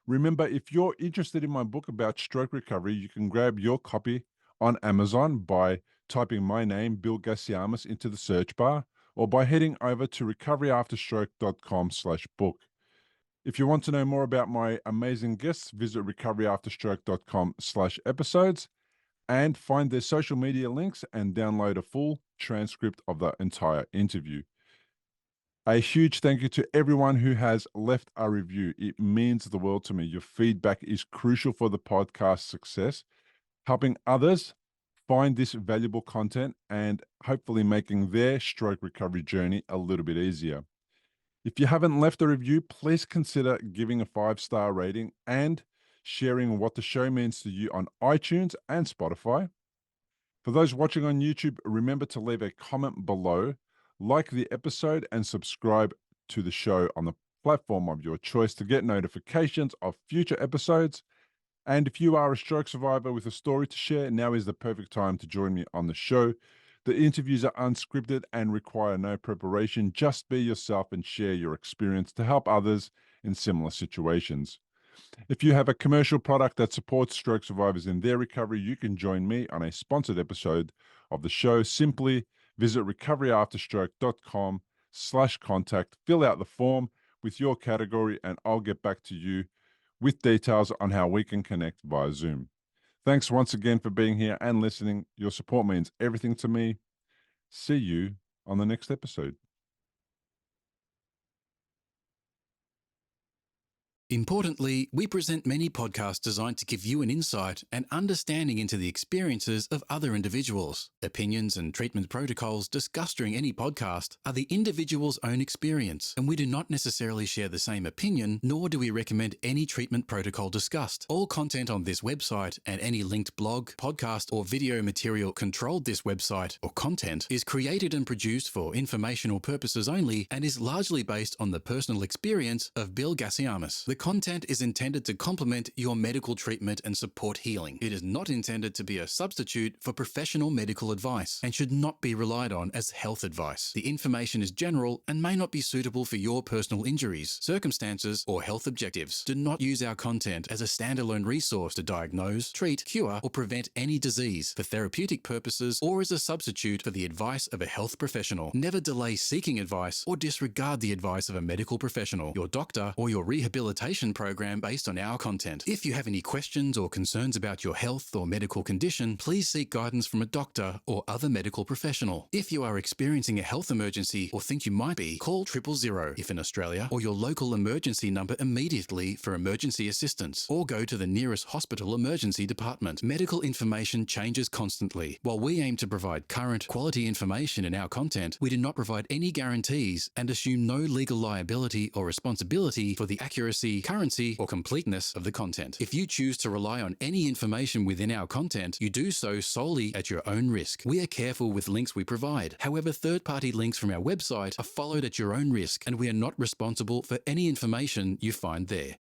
Remember, if you're interested in my book about stroke recovery, you can grab your copy on Amazon by typing my name, Bill Gasiamis, into the search bar or by heading over to recoveryafterstroke.com/book. If you want to know more about my amazing guests, visit recoveryafterstroke.com/episodes and find their social media links and download a full transcript of the entire interview. A huge thank you to everyone who has left a review. It means the world to me. Your feedback is crucial for the podcast success, helping others find this valuable content and hopefully making their stroke recovery journey a little bit easier. If you haven't left a review, please consider giving a 5-star rating and sharing what the show means to you on iTunes and Spotify. For those watching on YouTube, remember to leave a comment below, like the episode, and subscribe to the show on the platform of your choice to get notifications of future episodes. And if you are a stroke survivor with a story to share, now is the perfect time to join me on the show. The interviews are unscripted and require no preparation. Just be yourself and share your experience to help others in similar situations. If you have a commercial product that supports stroke survivors in their recovery, you can join me on a sponsored episode of the show. Simply visit recoveryafterstroke.com/contact, fill out the form with your category, and I'll get back to you with details on how we can connect via Zoom. Thanks once again for being here and listening. Your support means everything to me. See you on the next episode. Importantly, we present many podcasts designed to give you an insight and understanding into the experiences of other individuals. Opinions and treatment protocols discussed during any podcast are the individual's own experience, and we do not necessarily share the same opinion, nor do we recommend any treatment protocol discussed. All content on this website and any linked blog, podcast, or video material controlled this website or content is created and produced for informational purposes only and is largely based on the personal experience of Bill Gasiamis. The content is intended to complement your medical treatment and support healing. It is not intended to be a substitute for professional medical advice and should not be relied on as health advice. The information is general and may not be suitable for your personal injuries, circumstances, or health objectives. Do not use our content as a standalone resource to diagnose, treat, cure, or prevent any disease for therapeutic purposes or as a substitute for the advice of a health professional. Never delay seeking advice or disregard the advice of a medical professional, your doctor, or your rehabilitation program based on our content. If you have any questions or concerns about your health or medical condition, please seek guidance from a doctor or other medical professional. If you are experiencing a health emergency or think you might be, call 000 if in Australia, or your local emergency number immediately for emergency assistance, or go to the nearest hospital emergency department. Medical information changes constantly. While we aim to provide current, quality information in our content, we do not provide any guarantees and assume no legal liability or responsibility for the accuracy, currency, or completeness of the content. If you choose to rely on any information within our content, you do so solely at your own risk. We are careful with links we provide. However, third-party links from our website are followed at your own risk, and we are not responsible for any information you find there.